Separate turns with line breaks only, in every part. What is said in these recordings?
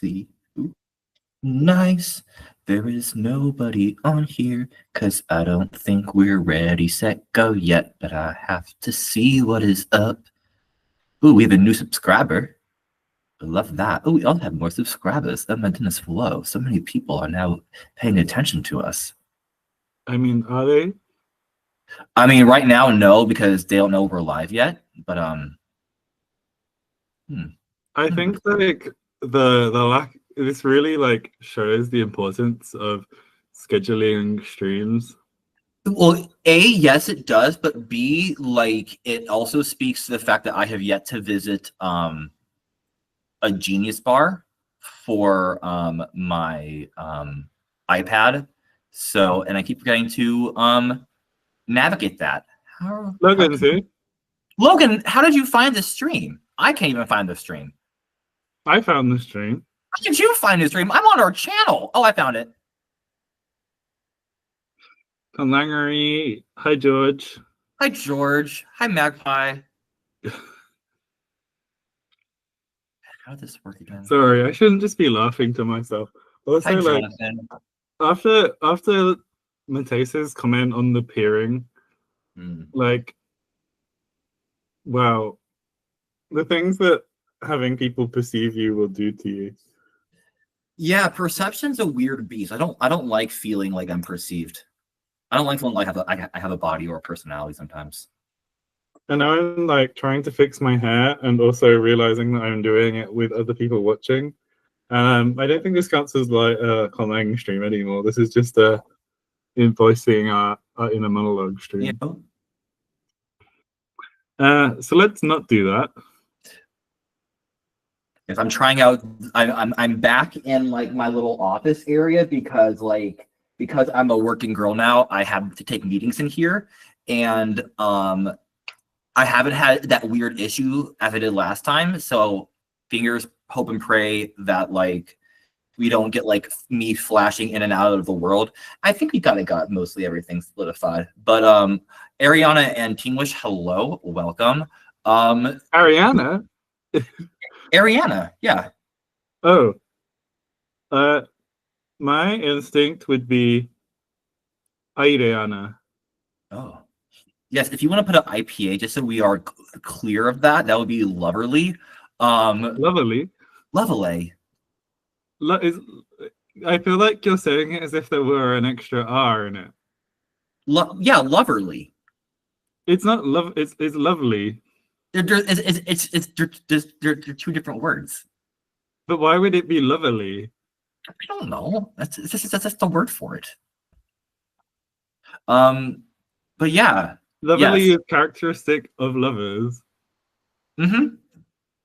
see. Ooh, nice. There is nobody on here, 'cause I don't think we're ready, set, go yet, but I have to see what is up. Ooh, we have a new subscriber. I love that. Oh, we all have more subscribers. Oh my goodness, whoa. So many people are now paying attention to us.
I mean, are they?
I mean, right now, no, because they don't know we're live yet. But
I think like the lack, this really like shows the importance of scheduling streams.
well, A, yes, it does, but B, like it also speaks to the fact that I have yet to visit a Genius bar for my iPad. So, and I keep forgetting to navigate that.
Logan, see?
Logan, how did you find the stream? I can't even find the stream.
I found the stream.
How did you find the stream? I'm on our channel. Oh, I found it.
Langery. Hi, George.
Hi, George. Hi, Magpie. How did this work again?
Sorry, I shouldn't just be laughing to myself. Also,
Hi,
like
Jonathan.
after Mateus's comment on the peering, like, wow, the things that having people perceive you will do to you.
Yeah, perception's a weird beast. I don't like feeling like I'm perceived. I don't like feeling like I have a body or a personality sometimes.
And now I'm like trying to fix my hair and also realizing that I'm doing it with other people watching. I don't think this counts as like a commenting stream anymore. This is just a voicing our inner monologue stream.
Yeah.
So let's not do that.
If I'm trying out, I'm back in like my little office area because I'm a working girl now. I have to take meetings in here, and I haven't had that weird issue as I did last time. So fingers, hope and pray that like we don't get like me flashing in and out of the world. I think we kind of got mostly everything solidified. But Ariana and Tinglish, hello, welcome.
Ariana.
Ariana, yeah.
Oh. My instinct would be Ariana.
Oh. Yes, if you want to put an IPA, just so we are clear of that, that would be lovely.
Lovely.
Lovely.
I feel like you're saying it as if there were an extra R in it.
Yeah, loverly.
It's not love. It's lovely.
It's they're two different words.
But why would it be lovely?
I don't know. That's the word for it. But yeah.
Lovely is characteristic of lovers.
Mm-hmm.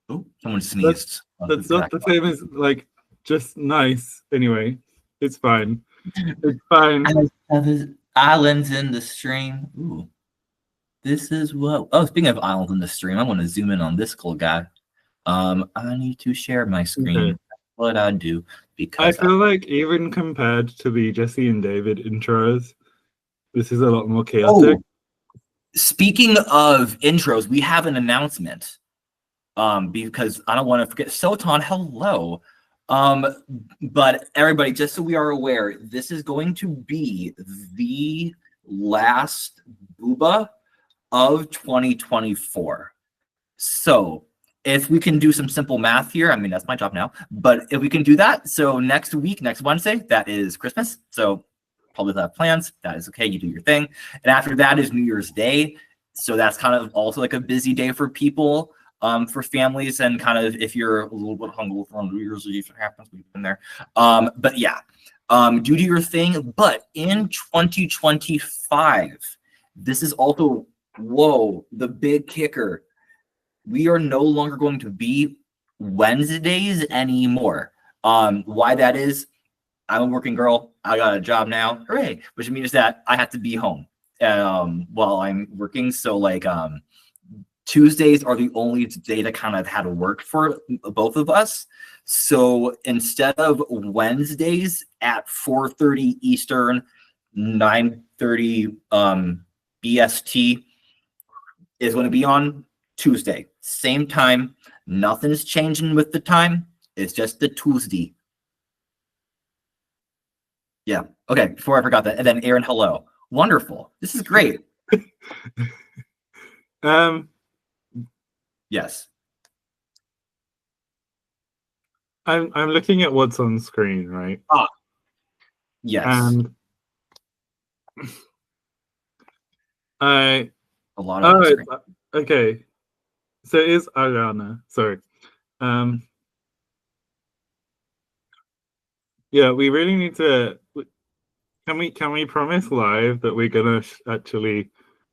Oh, someone sneezed.
That's not the same as like just nice. Anyway, it's fine. It's fine.
Islands in the stream. Ooh. This is what. Oh, speaking of islands in the stream, I want to zoom in on this cool guy. I need to share my screen.
Okay.
That's what I do because
I feel like even compared to the Jesse and David intros, this is a lot more chaotic.
Oh, speaking of intros, we have an announcement. Because I don't want to forget. Sotan, hello. But everybody, just so we are aware, this is going to be the last Bouba of 2024. So if we can do some simple math here, I mean, that's my job now, but if we can do that, so next week, next Wednesday, that is Christmas. So probably have plans. That is okay. You do your thing. And after that is New Year's Day. So that's kind of also like a busy day for people, for families, and kind of if you're a little bit hungry for New Year's Eve, it happens, we've been there. But yeah, do your thing. But in 2025, this is also, whoa, the big kicker. We are no longer going to be Wednesdays anymore. Why that is, I'm a working girl. I got a job now. Hooray. Which means that I have to be home while I'm working. So like Tuesdays are the only day that kind of had worked for both of us. So instead of Wednesdays at 4:30 Eastern, 9:30 BST is going to be on Tuesday. Same time. Nothing's changing with the time. It's just the Tuesday. Yeah. Okay. Before I forgot that, and then Aaron, hello. Wonderful. This is great. Yes.
I'm looking at what's on screen, right?
Ah. Yes.
And
a lot of screen.
Okay. So it is Ariana. Sorry. Yeah, we really need to. Can we promise live that we're gonna actually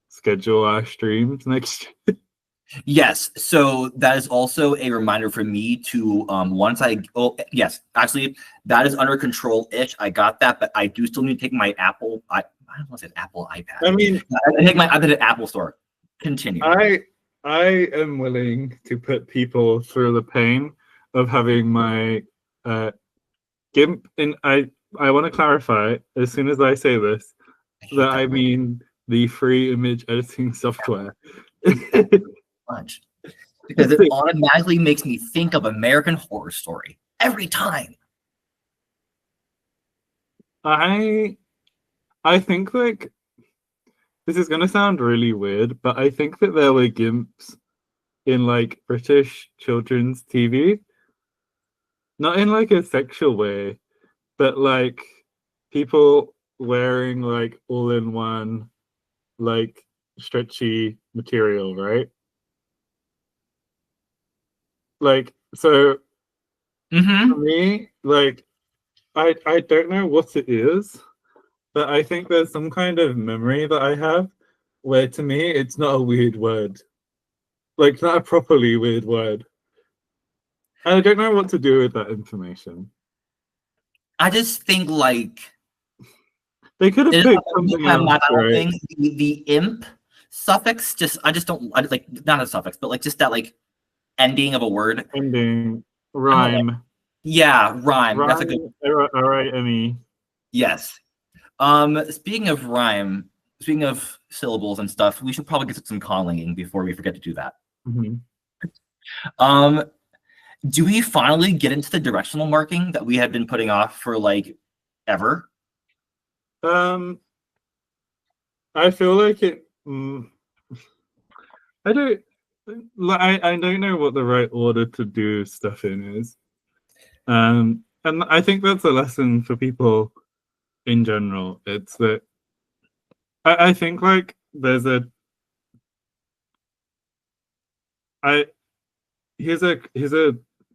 schedule our streams next year?
Yes, so that is also a reminder for me to once yes, actually that is under control-ish. I got that, but I do still need to take my Apple. I don't want to say Apple iPad.
I mean,
I take my iPad to Apple Store. Continue.
I am willing to put people through the pain of having my GIMP in. I want to clarify as soon as I say this that I mean the free image editing software.
Much because it automatically makes me think of American Horror Story every time.
I think like this is gonna sound really weird, but I think that there were gimps in like British children's TV, not in like a sexual way, but like people wearing like all-in-one like stretchy material, right? Like so for me, like I don't know what it is, but I think there's some kind of memory that I have where to me it's not a weird word. Like not a properly weird word. I don't know what to do with that information.
I just think like
they could have picked something else, right?
Thing, the imp suffix, I just don't like, not a suffix, but like just that like ending of a word.
Ending, rhyme.
Like, yeah, rhyme. That's a good.
All right, Emmy.
Yes. Speaking of rhyme, speaking of syllables and stuff, we should probably get some conlanging before we forget to do that. Do we finally get into the directional marking that we have been putting off for like ever?
I feel like it. I don't know what the right order to do stuff in is. And I think that's a lesson for people in general. It's that I think like there's here's a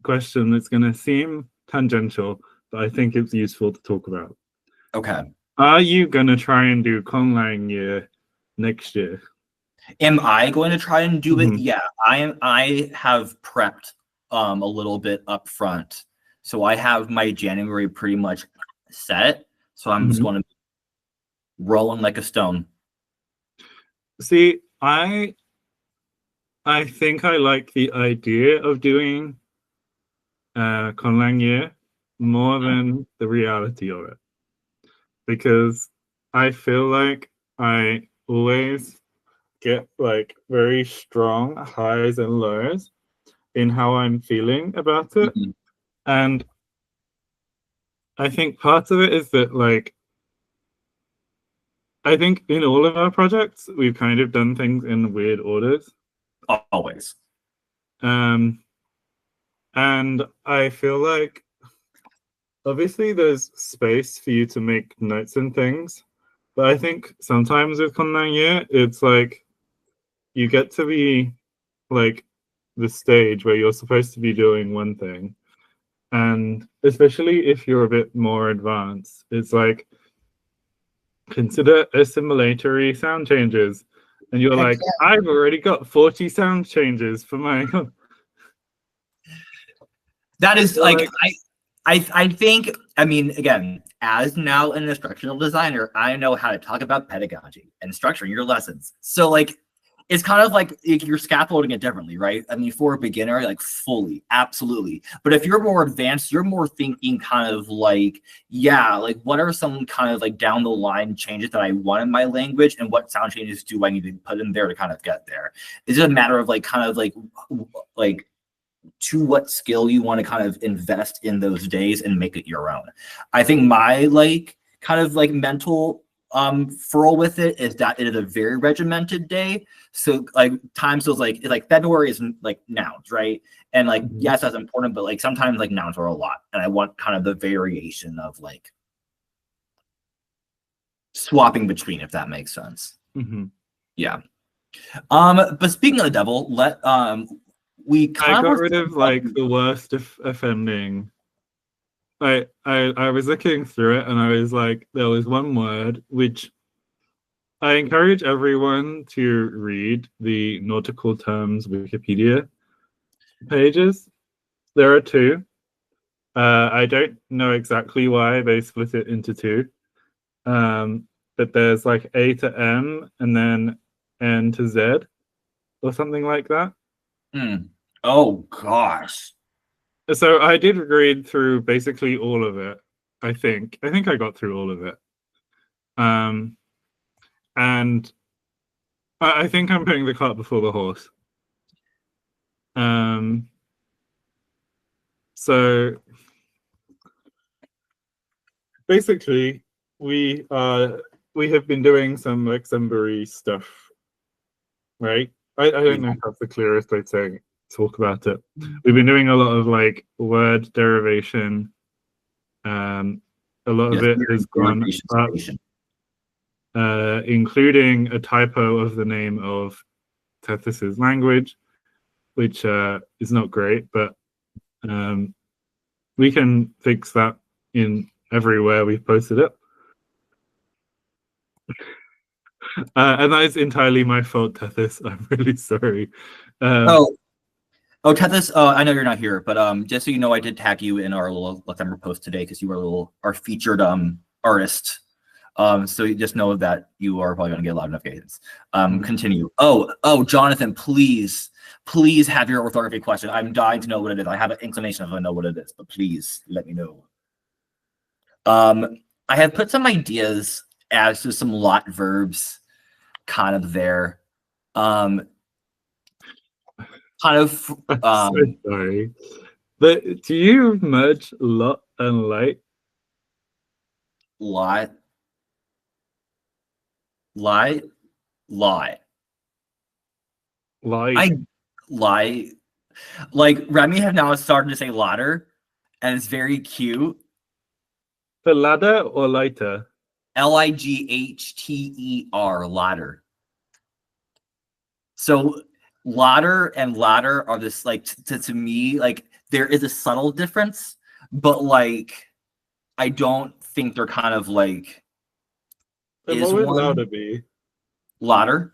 question that's gonna seem tangential, but I think it's useful to talk about.
Okay.
Are you gonna try and do Conlang year next year?
Am I going to try and do it? Yeah, I have prepped a little bit up front. So I have my January pretty much set. So I'm just going to be rolling like a stone.
See, I think I like the idea of doing Conlang year more than the reality of it. Because I feel like I always get like very strong highs and lows in how I'm feeling about it. And I think part of it is that like I think in all of our projects we've kind of done things in weird orders.
Always.
And I feel like obviously there's space for you to make notes and things, but I think sometimes with Conlang year it's like you get to be like the stage where you're supposed to be doing one thing, and especially if you're a bit more advanced, it's like consider assimilatory sound changes, and you're like, I've already got 40 sound changes for my
that is like I think, I mean, again, as now an instructional designer, I know how to talk about pedagogy and structuring your lessons. So like it's kind of like you're scaffolding it differently, right? I mean, for a beginner, like fully, absolutely. But if you're more advanced, you're more thinking kind of like, yeah, like what are some kind of like down the line changes that I want in my language, and what sound changes do I need to put in there to kind of get there? It's just a matter of like kind of like to what skill you want to kind of invest in those days and make it your own. I think my like kind of like mental furl with it is that it is a very regimented day. So like times feels like February is like nouns, right? And like yes, that's important, but like sometimes like nouns are a lot, and I want kind of the variation of like swapping between, if that makes sense. Yeah. But speaking of the devil, we kind
I
of
got rid of like the worst offending. I was looking through it and I was like, there was one word which I encourage everyone to read the nautical terms Wikipedia pages. There are two. I don't know exactly why they split it into two. But there's like A to M and then N to Z or something like that.
Oh gosh.
So I did read through basically all of it. I think I got through all of it. And I think I'm putting the cart before the horse. So basically, we have been doing some Luxembourg stuff, right? I don't know if that's the clearest way to talk about it. We've been doing a lot of like word derivation. A lot of it has gone up, including a typo of the name of Tethys's language, which is not great, but we can fix that in everywhere we've posted it. And that is entirely my fault, Tethys. I'm really sorry.
Tethys, I know you're not here, but just so you know, I did tag you in our little Luxembourg post today because you were our featured artist. So you just know that you are probably going to get a lot of notifications. Continue. Oh, Jonathan, please have your orthography question. I'm dying to know what it is. I have an inclination if I know what it is, but please let me know. I have put some ideas as to some lot verbs kind of there. Kind of
I'm so sorry. But do you merge lot and light?
Lie. Like Remy have now started to say ladder, and it's very cute.
The ladder or lighter?
Lighther, ladder. So ladder and ladder are this like to me like there is a subtle difference, but like I don't think they're kind of like.
And what would louder be?
Ladder.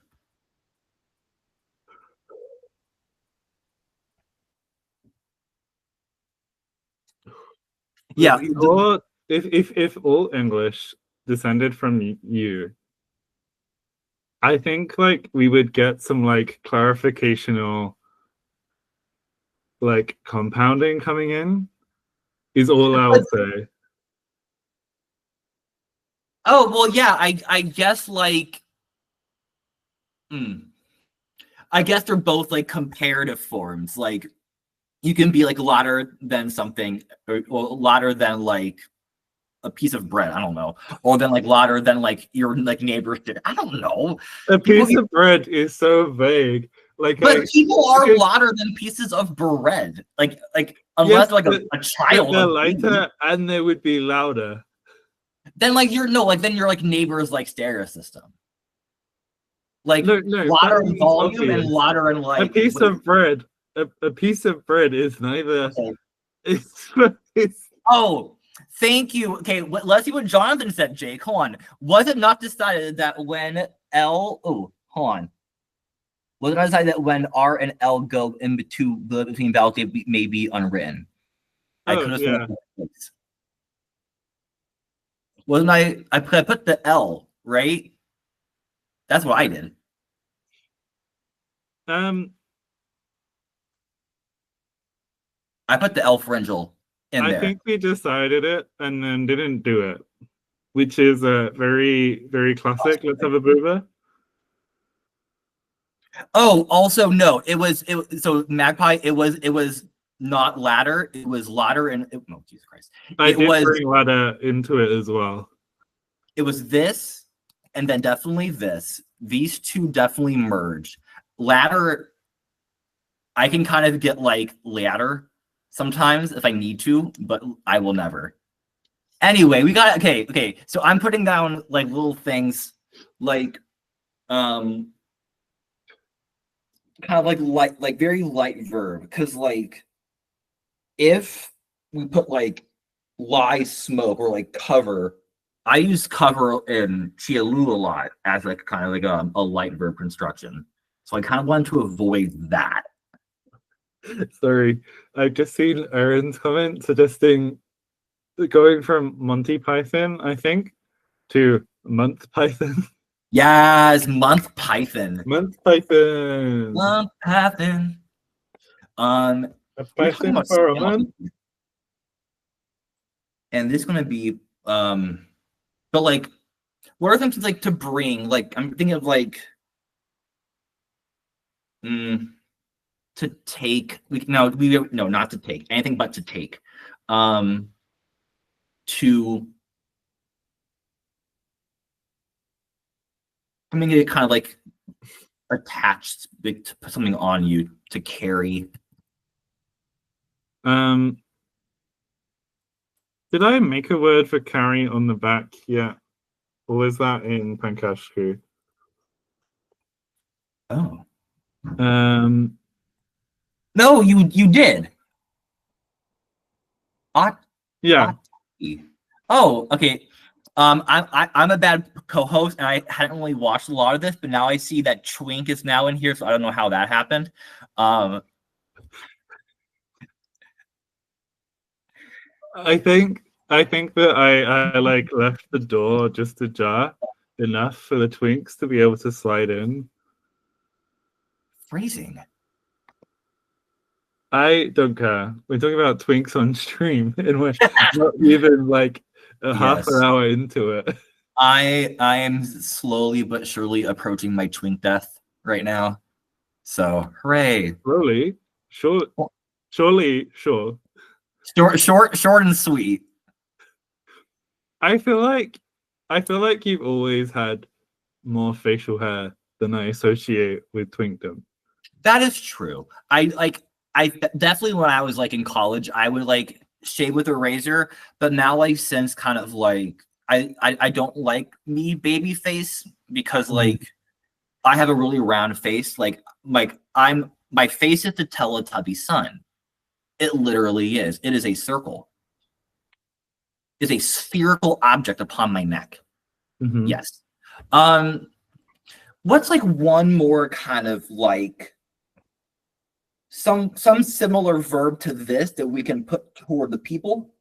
Yeah.
Or if all English descended from you, I think like we would get some like clarificational like compounding coming in is all I would say.
Oh well, yeah. I guess like. I guess they're both like comparative forms. Like you can be like louder than something, or louder than like a piece of bread. I don't know, or then like louder than like your like neighbor's. I don't know.
A piece of bread is so vague. Like,
but people are louder than pieces of bread. Like unless
yes,
like a child.
They're lighter and they would be louder.
Then like then you're like neighbor's like stereo system. Like
no,
louder in volume
obvious.
and louder in like
a piece of bread. A piece of bread is neither.
Okay.
It's.
Oh, thank you. Okay, let's see what Jonathan said, Jake. Hold on. Was it not decided that when hold on. Was it not decided that when R and L go in between vowels, they may be unwritten? I could have
yeah.
Wasn't I put the L, right? That's what I did. I put the L pharyngeal in there.
I think we decided it and then didn't do it, which is a very, very classic. Let's have a Bouba.
Oh, also no, it was so Magpie. It was not ladder. It was ladder and oh Jesus Christ.
I
It
did
was
bring ladder into it as well.
it was this and then definitely this. These two definitely merged. Ladder, I can kind of get like ladder sometimes if I need to, but I will never. Anyway, we got okay. So I'm putting down like little things like kind of like very light verb because like if we put like lie smoke or like cover, I use cover in Chialu a lot as like kind of like a light verb construction. So I kind of wanted to avoid that.
Sorry, I've just seen Aaron's comment suggesting going from Monty Python, I think, to Month Python.
Yes, month Python.
Month Python.
Month Python.
A
We're talking
Python
about
for a
scale,
month.
and this is gonna be but like what are things like to bring? Like I'm thinking of like to take no not to take anything but to take to something that kind of like attached to put something on you to carry.
Did I make a word for carry on the back yet? Or was that in Pankashku?
Oh.
No,
you did.
Yeah.
Oh, okay. I'm a bad co-host, and I hadn't really watched a lot of this, but now I see that Twink is now in here, so I don't know how that happened.
I think that I like left the door just ajar enough for the Twinks to be able to slide in.
Phrasing.
I don't care. We're talking about Twinks on stream, and we're not even like half an hour into it.
I am slowly but surely approaching my Twink death right now. So hooray!
Slowly, sure. Short
and sweet.
I feel like you've always had more facial hair than I associate with twinkdom.
That is true. I definitely when I was like in college, I would like shave with a razor, but now like since kind of like I don't like me baby face because like I have a really round face. Like my face is the Teletubby sun. It literally is. It is a circle. Is a spherical object upon my neck.
Mm-hmm.
Yes. What's like one more kind of like some similar verb to this that we can put toward the people,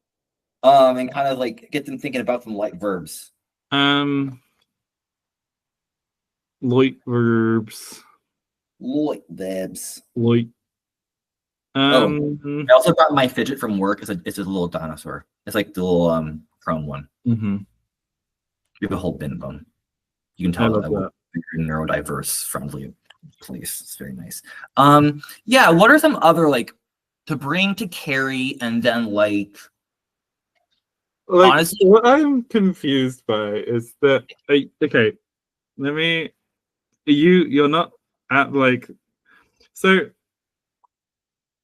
and kind of like get them thinking about some light verbs.
Light verbs.
Light verbs.
Light.
I also got my fidget from work. It's a little dinosaur. It's like the little chrome one.
Mm-hmm.
You have a whole bin bone. You can tell that I work in a neurodiverse friendly place. It's very nice. Yeah, what are some other like to bring to carry and then like
honestly, what I'm confused by is that okay, let me you're not at like so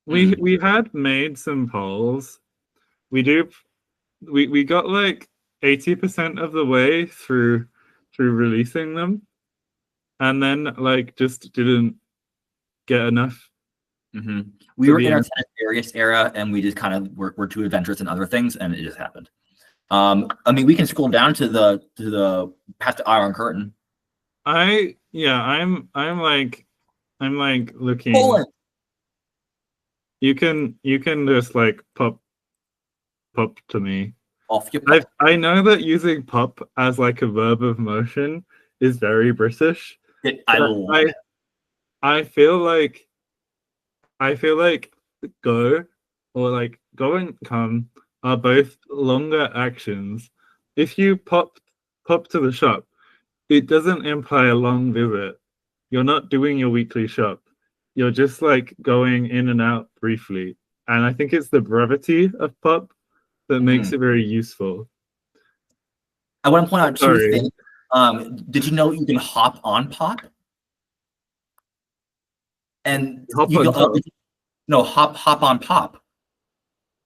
we had made some polls. We got like 80% of the way through releasing them, and then like just didn't get enough.
We were in our various era, and we just kind of were too adventurous in other things, and it just happened. I mean, we can scroll down to the past the Iron Curtain.
I'm like looking.
Poland.
You can just like pop to me.
Off your
pop. I know that using pop as like a verb of motion is very British. I feel like go or like go and come are both longer actions. If you pop to the shop, it doesn't imply a long visit. You're not doing your weekly shop. You're just like going in and out briefly. and I think it's the brevity of pop that makes it very useful.
I want to point out two
Sorry.
things. Did you know you can hop on pop? And
Hop
you
on
can,
top.
no, hop on pop.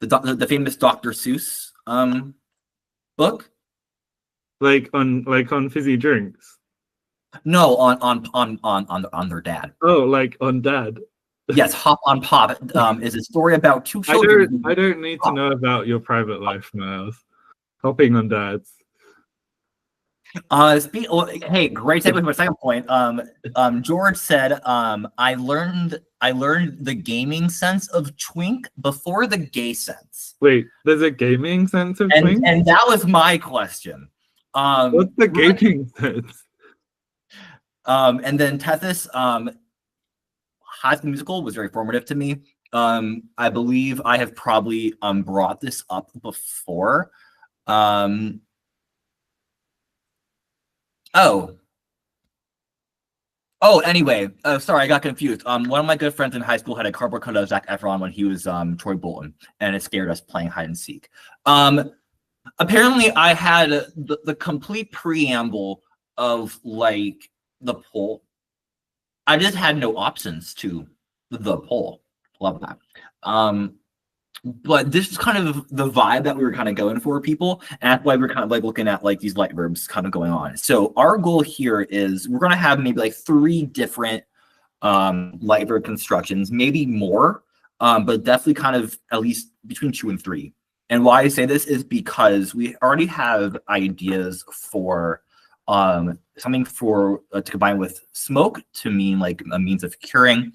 The famous Dr. Seuss book.
Like on fizzy drinks.
No, on their dad.
Oh, like on dad.
Yes, hop on pop is a story about two children.
I don't need to know about your private life, Miles. Hopping on dads.
Hey, great segue to my second point. George said, I learned the gaming sense of twink before the gay sense.
Wait, there's a gaming sense of twink?
And that was my question.
What's the gaming sense?
And then Tethys, High School Musical was very formative to me. I believe I have probably brought this up before. Anyway, sorry, I got confused. One of my good friends in high school had a cardboard cutout of Zac Efron when he was Troy Bolton, and it scared us playing hide and seek. Apparently, I had the complete preamble of like the poll. I just had no options to the poll. Love that. But this is kind of the vibe that we were kind of going for, people, and that's why we're kind of like looking at like these light verbs kind of going on. So our goal here is we're going to have maybe like 3 different light verb constructions, maybe more, but definitely kind of at least between 2 and 3. And why I say this is because we already have ideas for something for to combine with smoke to mean like a means of curing,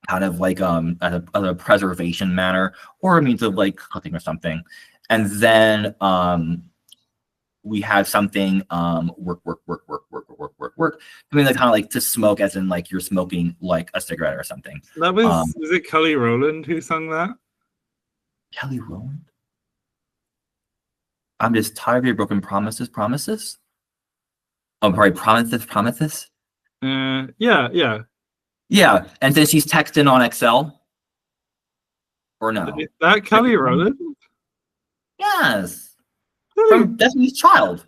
kind of like as a preservation manner, or a means of like cooking or something. And then we have something work. I mean, like kind of like to smoke, as in like you're smoking like a cigarette or something.
That was it Kelly Rowland who sung that?
Kelly Rowland? I'm just tired of your broken promises. Oh, probably promises.
Yeah.
Yeah, and then she's texting on Excel. Or no?
Is that Kelly Rowland?
Yes. From Destiny's Child.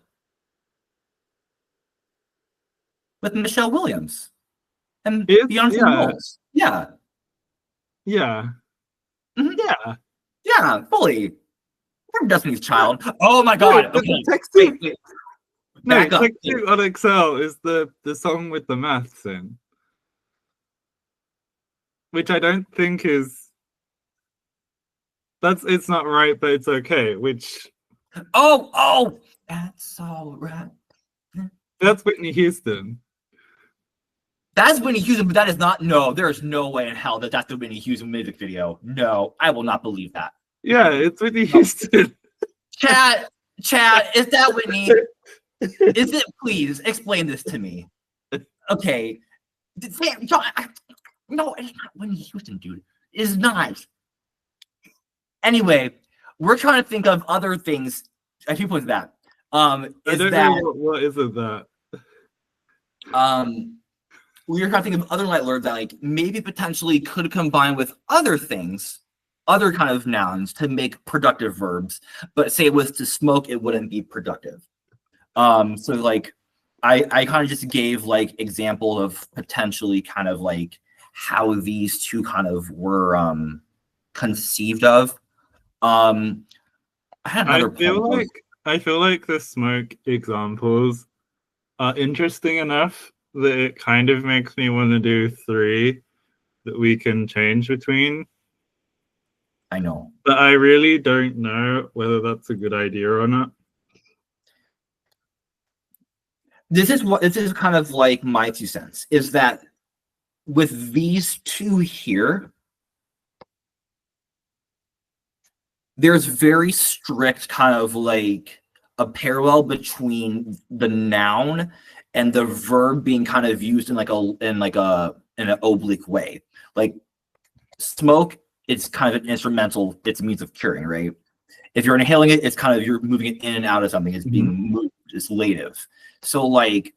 With Michelle Williams. And Beyonce Knowles. Yeah.
Yeah.
Mm-hmm. Yeah, fully. From Destiny's Child. Oh my god.
Wait,
okay.
Texting,
Wait.
Texting on Excel is the song with the maths in. Which I don't think is it's not right, but it's okay. Which
that's all right.
That's Whitney Houston.
That's Whitney Houston, but that is not. No, there is no way in hell that's the Whitney Houston music video. No, I will not believe that.
Yeah, it's Whitney Houston.
Chad, is that Whitney? Is it? Please explain this to me. Okay. No, it's not Whitney Houston, dude. It's not. We're trying to think of other things. I think was that.
I don't know what is it that.
We were trying to think of other light words that like maybe potentially could combine with other things, other kind of nouns to make productive verbs. But say it was to smoke, it wouldn't be productive. So like I kind of just gave like example of potentially kind of like how these two kind of were conceived of. I had another point.
I feel like the smoke examples are interesting enough that it kind of makes me want to do 3 that we can change between.
I know.
But I really don't know whether that's a good idea or not.
This is kind of like my 2 cents, is that with these 2 here, there's very strict kind of like a parallel between the noun and the verb being kind of used in an oblique way. Like smoke, it's kind of an instrumental, it's a means of curing, right? If you're inhaling it, it's kind of you're moving it in and out of something, it's being moved, it's lative. So like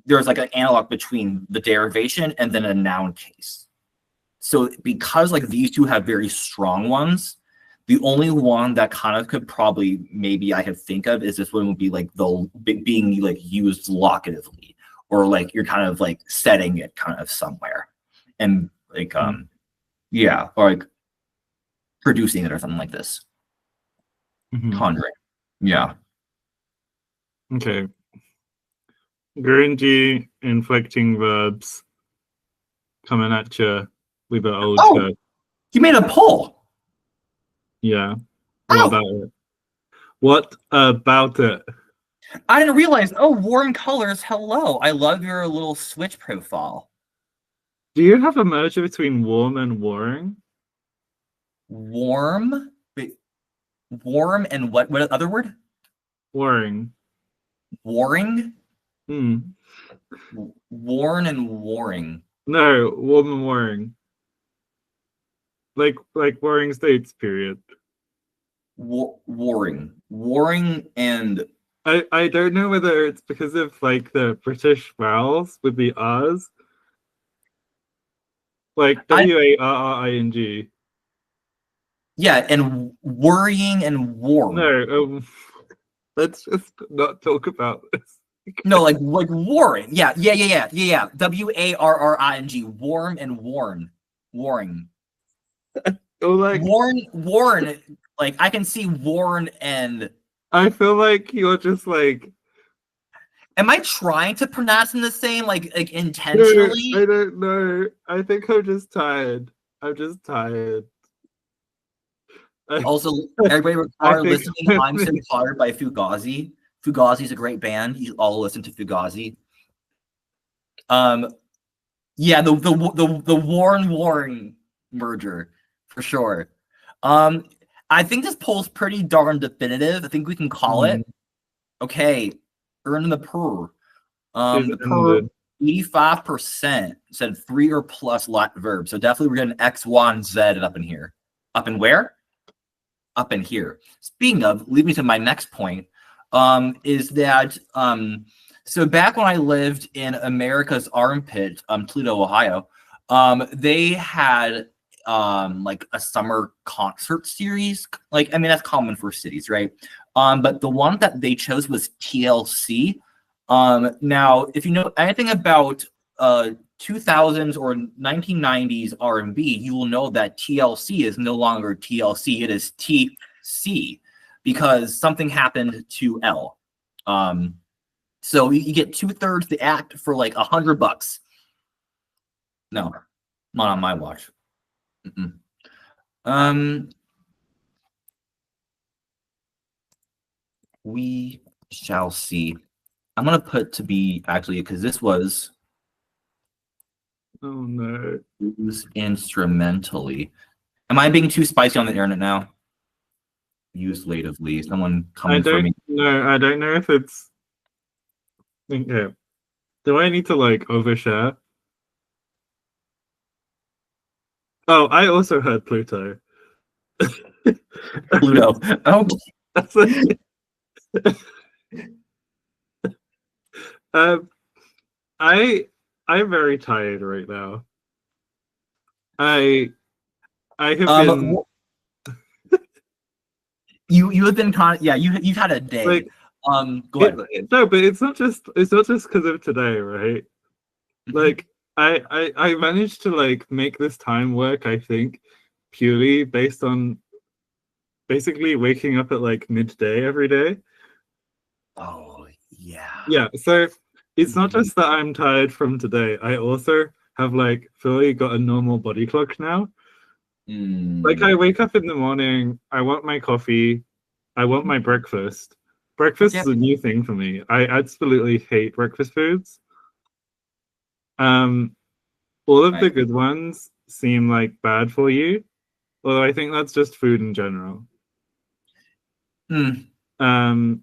there's like an analog between the derivation and then a noun case. So because like these two have very strong ones, the only one that kind of could probably maybe I could think of is this one would be like the being like used locatively, or like you're kind of like setting it kind of somewhere, and like yeah, or like producing it or something like this. Conjuring. Yeah.
Okay. Grungy inflecting verbs coming at you with an old
Oh,
shirt.
you made a poll.
Yeah. What
Oh,
about it? What about it?
I didn't realize. Oh, warm colors. Hello. I love your little Switch profile.
Do you have a merger between warm and warring?
Warm. Wait, warm and what? What other word?
Warring.
Warring.
Hmm.
Worn and warring.
No, warm and warring. Like warring states, period.
Warring and
I don't know whether it's because of like the British vowels with the R's. Like WARRING.
yeah, and worrying and warm.
No, let's just not talk about this.
No, like warring. Yeah. WARRING. Warm and worn. Warring.
Or like
Worn. Like I can see worn and.
I feel like you're just like.
Am I trying to pronounce them the same, like intentionally?
No, I don't know. I think I'm just tired. I'm just tired.
Also, everybody required listening. I'm So Tired by Fugazi. Fugazi is a great band. You all listen to Fugazi. Yeah, the Warren merger for sure. I think this poll's pretty darn definitive. I think we can call it. Okay, earn the purr. The purr 85% said 3 or plus lot verb. So definitely we're getting X, Y, and Z up in here. Up in where? Up in here. Speaking of, lead me to my next point. Is that so back when I lived in America's armpit, Toledo, Ohio, they had like a summer concert series. Like, I mean, that's common for cities, right? But the one that they chose was TLC. Now, if you know anything about 2000s or 1990s R&B, you will know that TLC is no longer TLC. It is TC because something happened to L. So you get 2/3 the act for like $100. No, not on my watch. We shall see. I'm gonna put to be actually because this was used instrumentally. Am I being too spicy on the internet now? Used natively. Someone coming for me.
No, I don't know if it's. Okay. Do I need to like overshare? Oh, I also heard Pluto.
Pluto. Oh.
I'm very tired right now. I have been.
You have been you've had a day.
Like,
go ahead.
No, but it's not just because of today, right? Like I managed to like make this time work, I think, purely based on basically waking up at like midday every day.
Oh yeah.
Yeah, so it's not just that I'm tired from today. I also have like fully got a normal body clock now. Like I wake up in the morning, I want my coffee, I want my breakfast. Breakfast is a new thing for me. I absolutely hate breakfast foods. All of the good ones seem like bad for you, although I think that's just food in general.
I'm going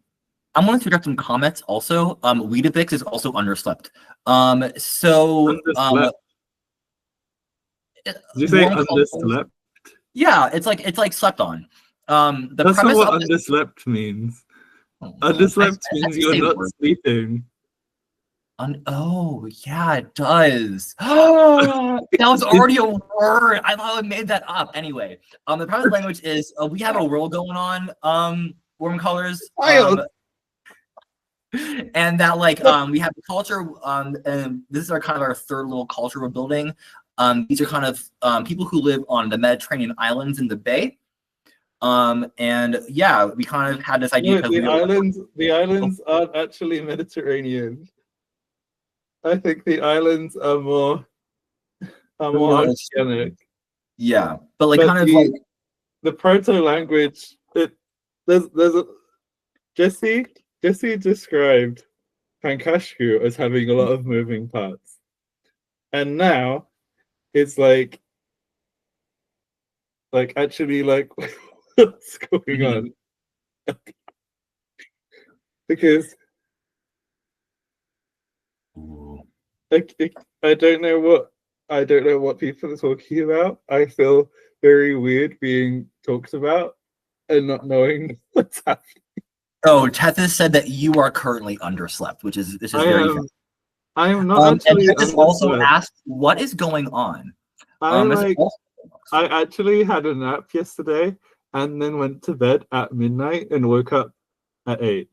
to interject some comments also. Weetabix is also underslept. Underslept?
Did you say underslept?
Yeah, it's like slept on.
That's not what underslept means. Underslept means you're not sleeping.
Oh, yeah, it does. That was already a word. I thought I made that up. Anyway, the private language is we have a rule going on, warm colors. And that like we have the culture, and this is our kind of our third little culture we're building. These are kind of people who live on the Mediterranean islands in the Bay. And yeah, we kind of had this idea
No, the islands aren't actually Mediterranean. I think the islands are more oceanic.
Yeah, but like kind of
the,
like
the proto language. There's a Jesse described Pankashku as having a lot of moving parts, and now it's like actually like what's going on? Because I don't know what people are talking about. I feel very weird being talked about and not knowing what's happening.
Oh, Tethys said that you are currently underslept, which is very fair.
I am not actually.
And Tethys also asked, "What is going on?"
I actually had a nap yesterday and then went to bed at midnight and woke up at 8.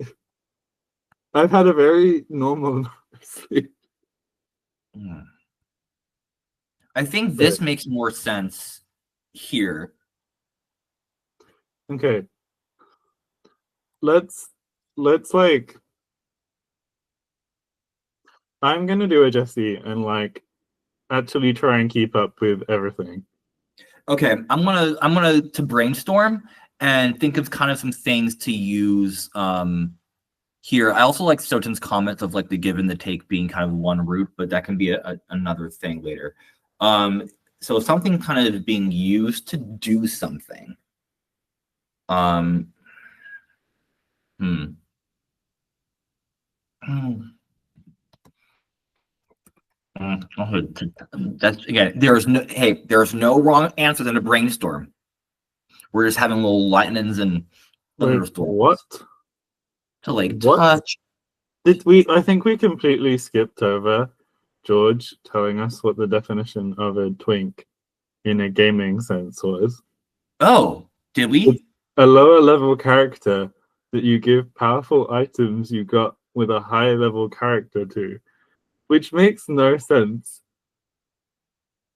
I've had a very normal sleep.
I think this makes more sense here.
Okay. Let's like I'm gonna do a Jesse and like actually try and keep up with everything.
Okay, I'm gonna to brainstorm and think of kind of some things to use here. I also like Soton's comments of like the give and the take being kind of one route, but that can be another thing later. So something kind of being used to do something. That's again. There's no wrong answer than a brainstorm. We're just having little lightnings and thunderstorms.
What?
To like touch.
Did we? I think we completely skipped over George telling us what the definition of a twink in a gaming sense was.
Oh, did we?
It's a lower level character that you give powerful items you got with a high level character to, which makes no sense.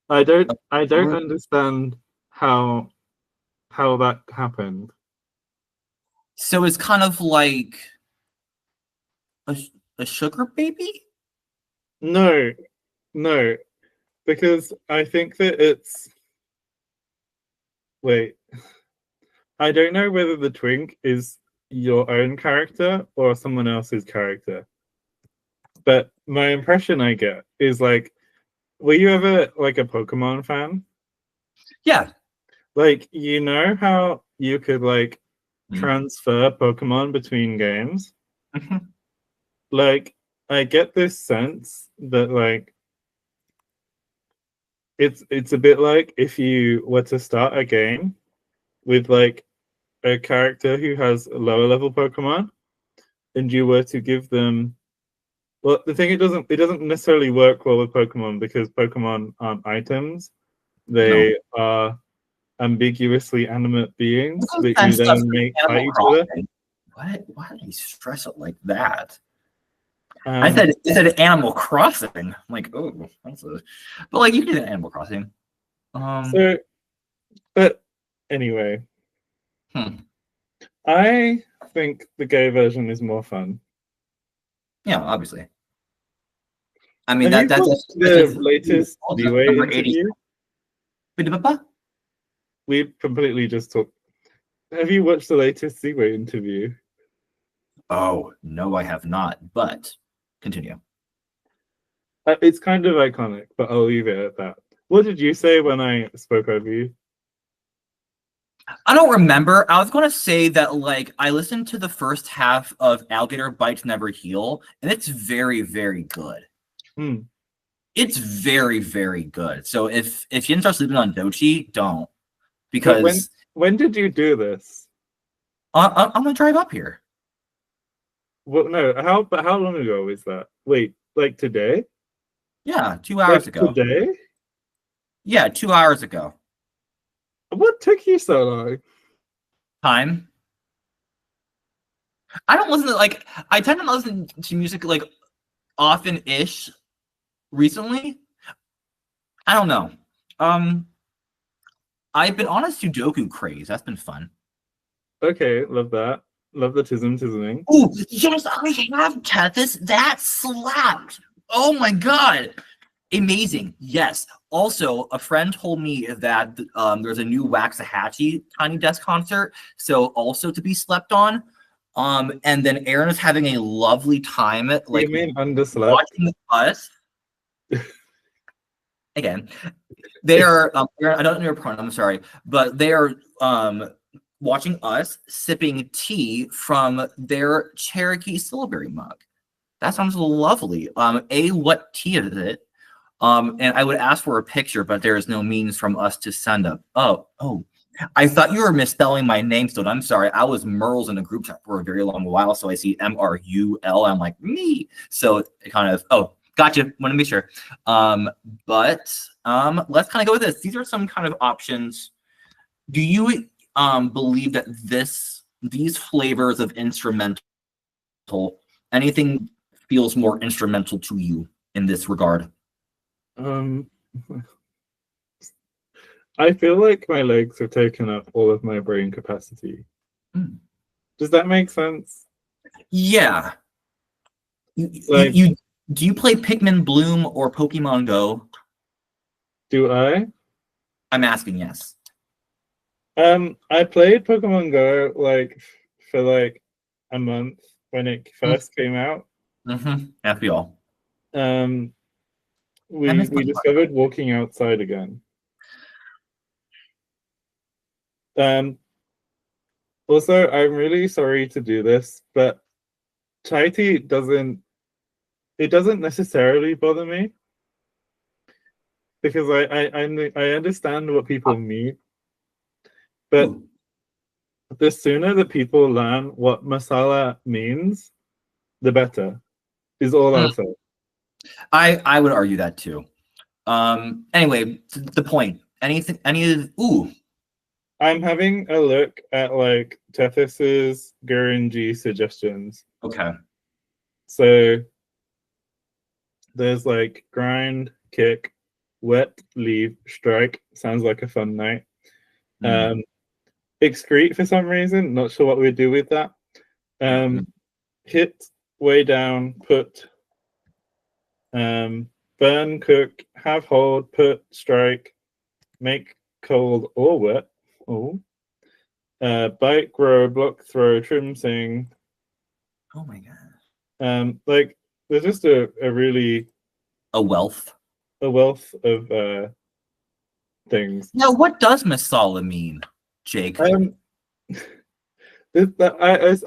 I don't understand how that happened.
So it's kind of like a sugar baby?
No, because I think that it's. Wait, I don't know whether the twink is your own character or someone else's character. But my impression I get is like, were you ever like a Pokemon fan?
Yeah.
Like, you know how you could like transfer Pokemon between games? Like, I get this sense that like it's a bit like if you were to start a game with like a character who has a lower level Pokemon and you were to give them. Well, the thing it doesn't necessarily work well with Pokemon because Pokemon aren't items. They are ambiguously animate beings that you then make fight each other.
Why did he stress it like that? I said Animal Crossing. I'm like, oh, but like you can do Animal Crossing.
But anyway, I think the gay version is more fun.
Yeah, obviously. I mean
that's the latest D-Way interview. We completely just talked. Have you watched the latest D-Way interview?
Oh no, I have not. But continue.
It's kind of iconic, but I'll leave it at that. What did you say when I spoke over you?
I don't remember. I was going to say that, like, I listened to the first half of Alligator Bites Never Heal, and it's very, very good. It's very, very good. So if you didn't start sleeping on Dochi, don't. Because
when did you do this?
I'm going to drive up here.
Well, no. How long ago was that? Wait, like today?
Yeah, 2 hours
Like
ago.
today?
Yeah, 2 hours ago.
What took you so long?
Time. I don't listen to like I tend to listen to music like often-ish recently. I don't know. Um, I've been on a Sudoku craze. That's been fun.
Okay, love that. Love the tisming.
Oh, yes, I have Tethys. That slapped. Oh my god. Amazing. Yes. Also, a friend told me that there's a new Waxahachie Tiny Desk concert, so also to be slept on. And then Aaron is having a lovely time, like
You mean underslept?
watching us again. They are. I don't know your pronoun. I'm sorry, but they are watching us sipping tea from their Cherokee Syllabary mug. That sounds lovely. What tea is it? And I would ask for a picture, but there is no means from us to send up. Oh, I thought you were misspelling my name still. I'm sorry. I was Merles in a group chat for a very long while, so I see Mrul. I'm like, me. So it kind of, oh, gotcha. Want to be sure. But let's kind of go with this. These are some kind of options. Do you believe that these flavors of instrumental, anything feels more instrumental to you in this regard?
Um, I feel like my legs have taken up all of my brain capacity.
Mm.
Does that make sense?
Yeah.
Like,
Do you play Pikmin Bloom or Pokemon Go?
do I?
I'm asking yes.
I played Pokemon Go like for like a month when it first came out.
Mm-hmm. As we all.
Um,
I miss
we
Pokemon.
discovered walking outside again. Also, I'm really sorry to do this, but chai tea doesn't necessarily bother me because I understand what people mean, but
Ooh.
the sooner that people learn what masala means, the better. Is all I'll say.
I would argue that too. Anyway, the point. Anything? Ooh.
I'm having a look at like Tethys's Gurunji suggestions.
Okay.
So there's like grind, kick, wet, leave, strike. Sounds like a fun night. Excrete for some reason. Not sure what we'd do with that. Hit, way down, put, burn, cook, have hold, put, strike, make cold or wet. Oh. Bite, grow, block, throw, trim, sing.
Oh my god.
Like there's just a really
A wealth.
a wealth of things.
Now, what does masala mean, Jake?
I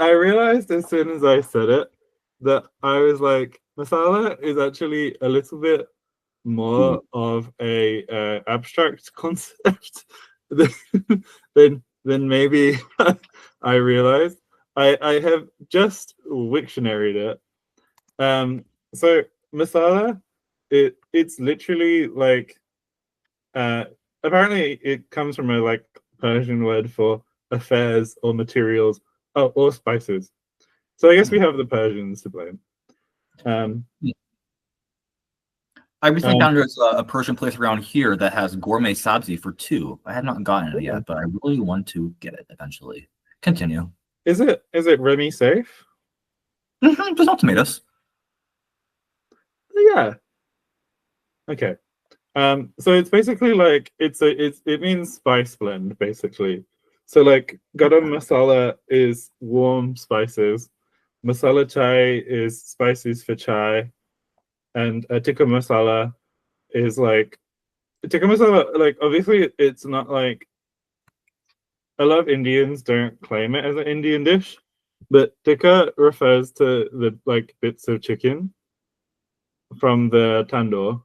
realized as soon as I said it that I was like, masala is actually a little bit more of a abstract concept than maybe I realized. I have just Wiktionaried it. So masala, it's literally like apparently it comes from a like Persian word for affairs or materials or spices. So I guess we have the Persians to blame.
I recently found there's a Persian place around here that has gourmet sabzi for $2. I have not gotten it yet, but I really want to get it eventually. Continue.
Is it Remy safe?
There's no tomatoes.
Yeah. Okay. So it's basically like it means spice blend basically. So like garam masala is warm spices, masala chai is spices for chai, and tikka masala is like tikka masala. Like obviously it's not like a lot of Indians don't claim it as an Indian dish, but tikka refers to the like bits of chicken from the tandoor.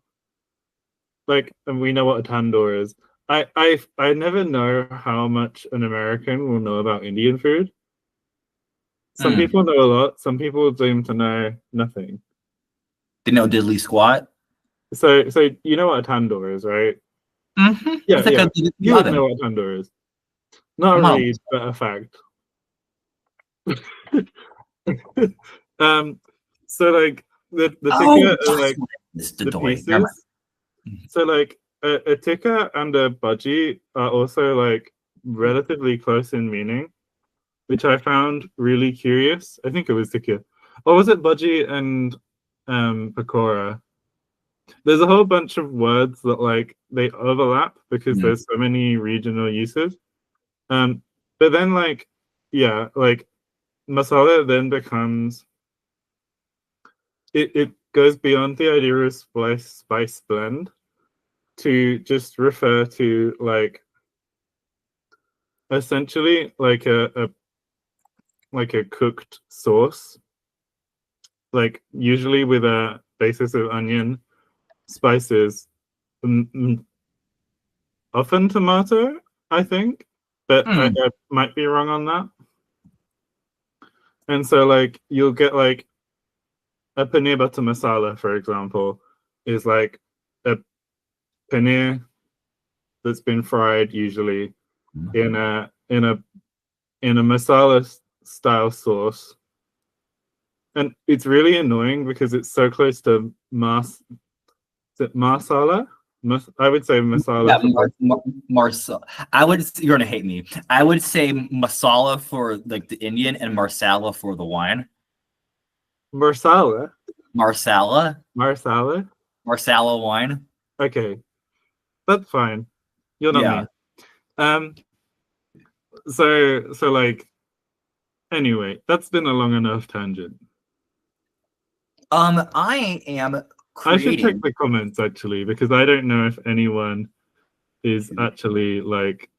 Like, and we know what a tandoor is. I never know how much an American will know about Indian food. Some people know a lot. Some people seem to know nothing.
no diddly squat.
So you know what a tandoor is, right? Yeah,
It's like
yeah.
a
You would
oven.
know what a tandoor is. Not a
Mom.
read, but a fact. um, so like the
Oh,
tikka are
that's
like
what it is.
the
Dodoy. Never
pieces. So like a tikka and a budgie are also like relatively close in meaning, which I found really curious. I think it was tikka, or was it budgie and pakora? There's a whole bunch of words that like they overlap because
mind.
there's so many regional uses. Um, but then like yeah, like masala then becomes it goes beyond the idea of spice blend to just refer to like essentially like a cooked sauce, like usually with a basis of onion, spices, often tomato, I think, but
Mm.
I might be wrong on that. And so like you'll get like a paneer butter masala, for example, is like a paneer that's been fried usually in a masala style sauce. And it's really annoying because it's so close to masala. I would say masala
Yeah,
for
Marsala. You're gonna hate me. I would say masala for like the Indian and marsala for the wine.
marsala.
Marsala,
Marsala.
marsala wine.
Okay, that's fine. You're not
Yeah.
me. Um. So like anyway, that's been a long enough tangent.
I am
I should check
creating.
the comments actually because I don't know if anyone is actually like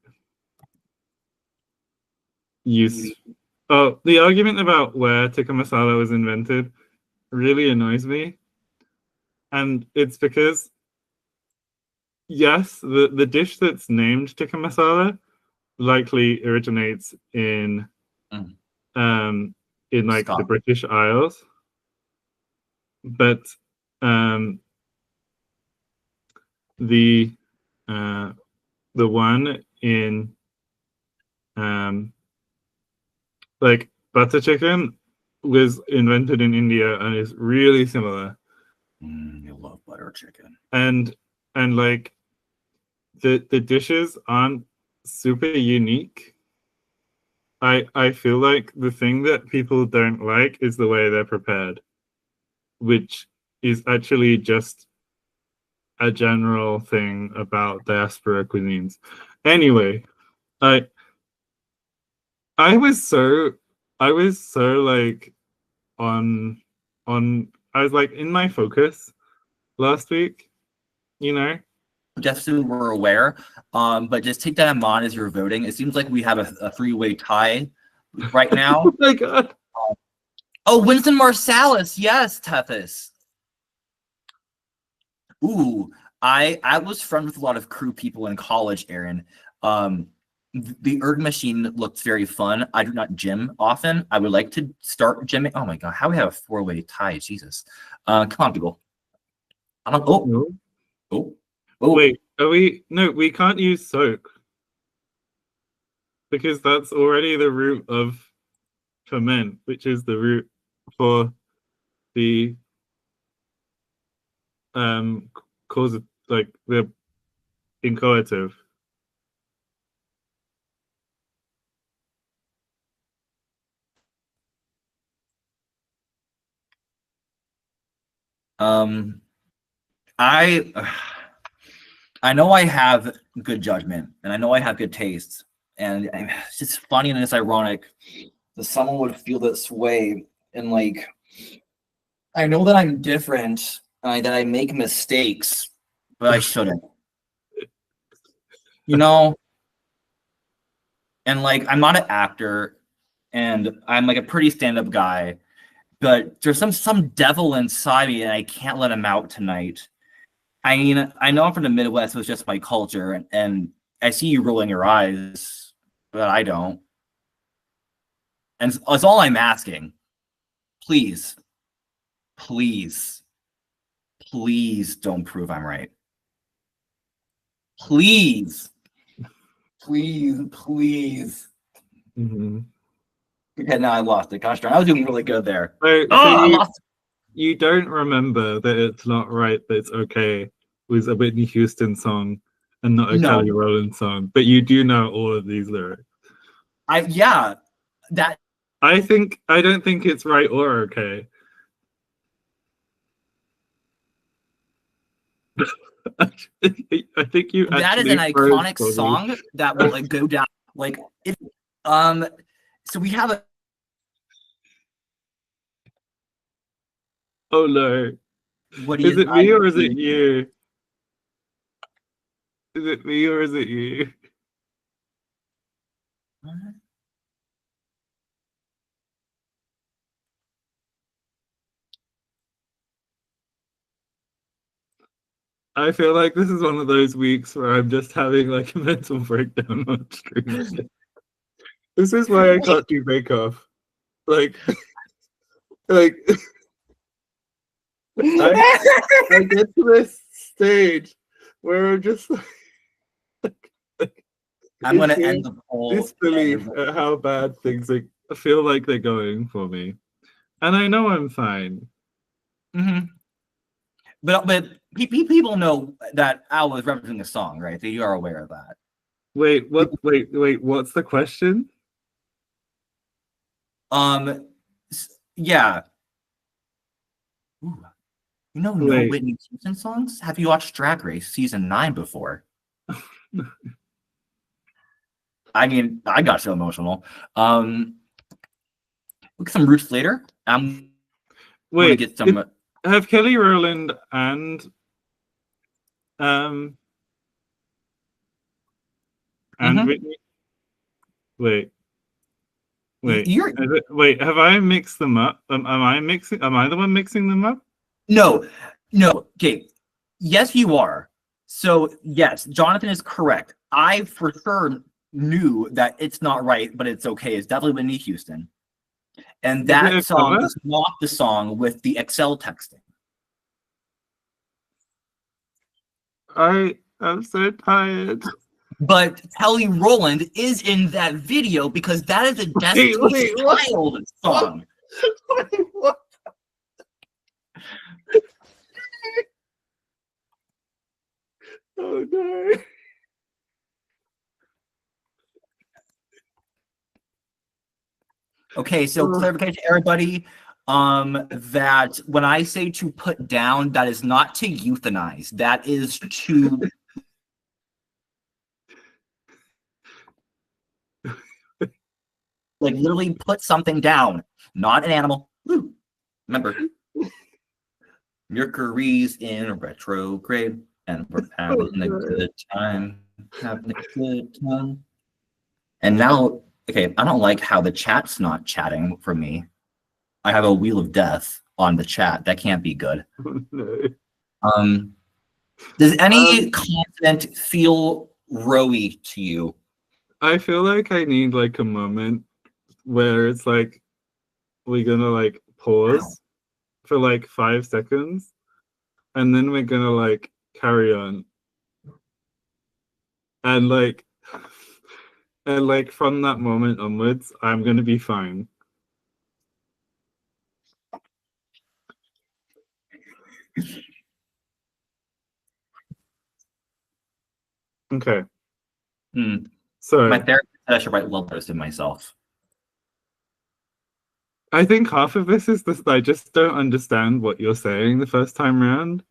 use. Oh, the argument about where tikka masala was invented really annoys me, and it's because yes, the dish that's named tikka masala likely originates
Mm.
in like the
Scott.
British Isles, but um the uh the one in um like butter chicken was invented in India and is really similar.
You love butter chicken.
And like the dishes aren't super unique. I feel like the thing that people don't like is the way they're prepared, which is actually just a general thing about diaspora cuisines. Anyway, I I was so I was so like on I was like in my focus last week, you know.
Just so we're aware, but just take that in mind as you're voting. It seems like we have a three-way tie right now.
Oh my god.
Oh, Winston Marsalis, yes, Tethys. Ooh, I was friends with a lot of crew people in college, Aaron. The erg machine looked very fun. I do not gym often. I would like to start gymming. Oh my god, how we have a four-way tie? Jesus. Come on, people. I don't. Oh,
No.
oh, oh.
Wait, are we no, we can't use soak because that's already the root of ferment, which is the root for the cause of like the inchoative.
Um, I I know I have good judgment, and I know I have good taste, and it's just funny and it's ironic that someone would feel this way, and like I know that I'm different, that I make mistakes, but I shouldn't. You know, and like I'm not an actor, and I'm like a pretty stand-up guy, but there's some devil inside me, and I can't let him out tonight. I mean, I know I'm from the Midwest, so it's just my culture, and I see you rolling your eyes, but I don't. And that's all I'm asking. Please, please, Please don't prove I'm right. Please. Please.
Mm-hmm.
Okay, now I lost it. Gosh darn, I was doing really good there.
So
I lost.
you don't remember that It's Not Right, That It's Okay was a Whitney Houston song and not a
No.
Kelly Rowland song, but you do know all of these lyrics.
That.
I don't think it's right or okay. I think you
That is
actually
an iconic song that will like go down like it. So we have a.
Oh no!
What
Is it me or is it you? Is it me or is it you? I feel like this is one of those weeks where I'm just having like a mental breakdown on stream. This is why I can't do Bake Off. Like I get to this stage where I'm just
I'm gonna end the poll.
Disbelief at how bad things feel like they're going for me, and I know I'm fine.
Mm-hmm. But people know that Al was referencing the song, right? That you are aware of that.
Wait, what? Wait. What's the question?
Yeah. Ooh. You know no Whitney Houston songs? Have you watched Drag Race season 9 before? I mean, I got so emotional. Look at some Roots later. I'm gonna get some.
Have Kelly Rowland and Whitney. Wait. Have I mixed them up? Am I the one mixing them up?
No. Okay. Yes, you are. So yes, Jonathan is correct. I for sure knew that It's Not Right, But It's Okay. It's definitely Whitney Houston. And that song is not the song with the Excel texting.
I'm so tired.
But Kelly Rowland is in that video because that is a Destiny's Child song.
What? Oh no.
Okay, so clarification, everybody, that when I say to put down, that is not to euthanize. That is to like literally put something down, not an animal. Woo. Remember, Mercury's in retrograde, and we're having a good time. Having a good time. And now, okay, I don't like how the chat's not chatting for me. I have a wheel of death on the chat. That can't be good.
No.
Does any content feel rowy to you?
I feel like I need like a moment where it's like we're gonna like pause for like 5 seconds and then we're gonna like carry on. And like from that moment onwards, I'm gonna be fine. Okay. So
my therapist said I should write love letters to myself.
I think half of this is this: I just don't understand what you're saying the first time round,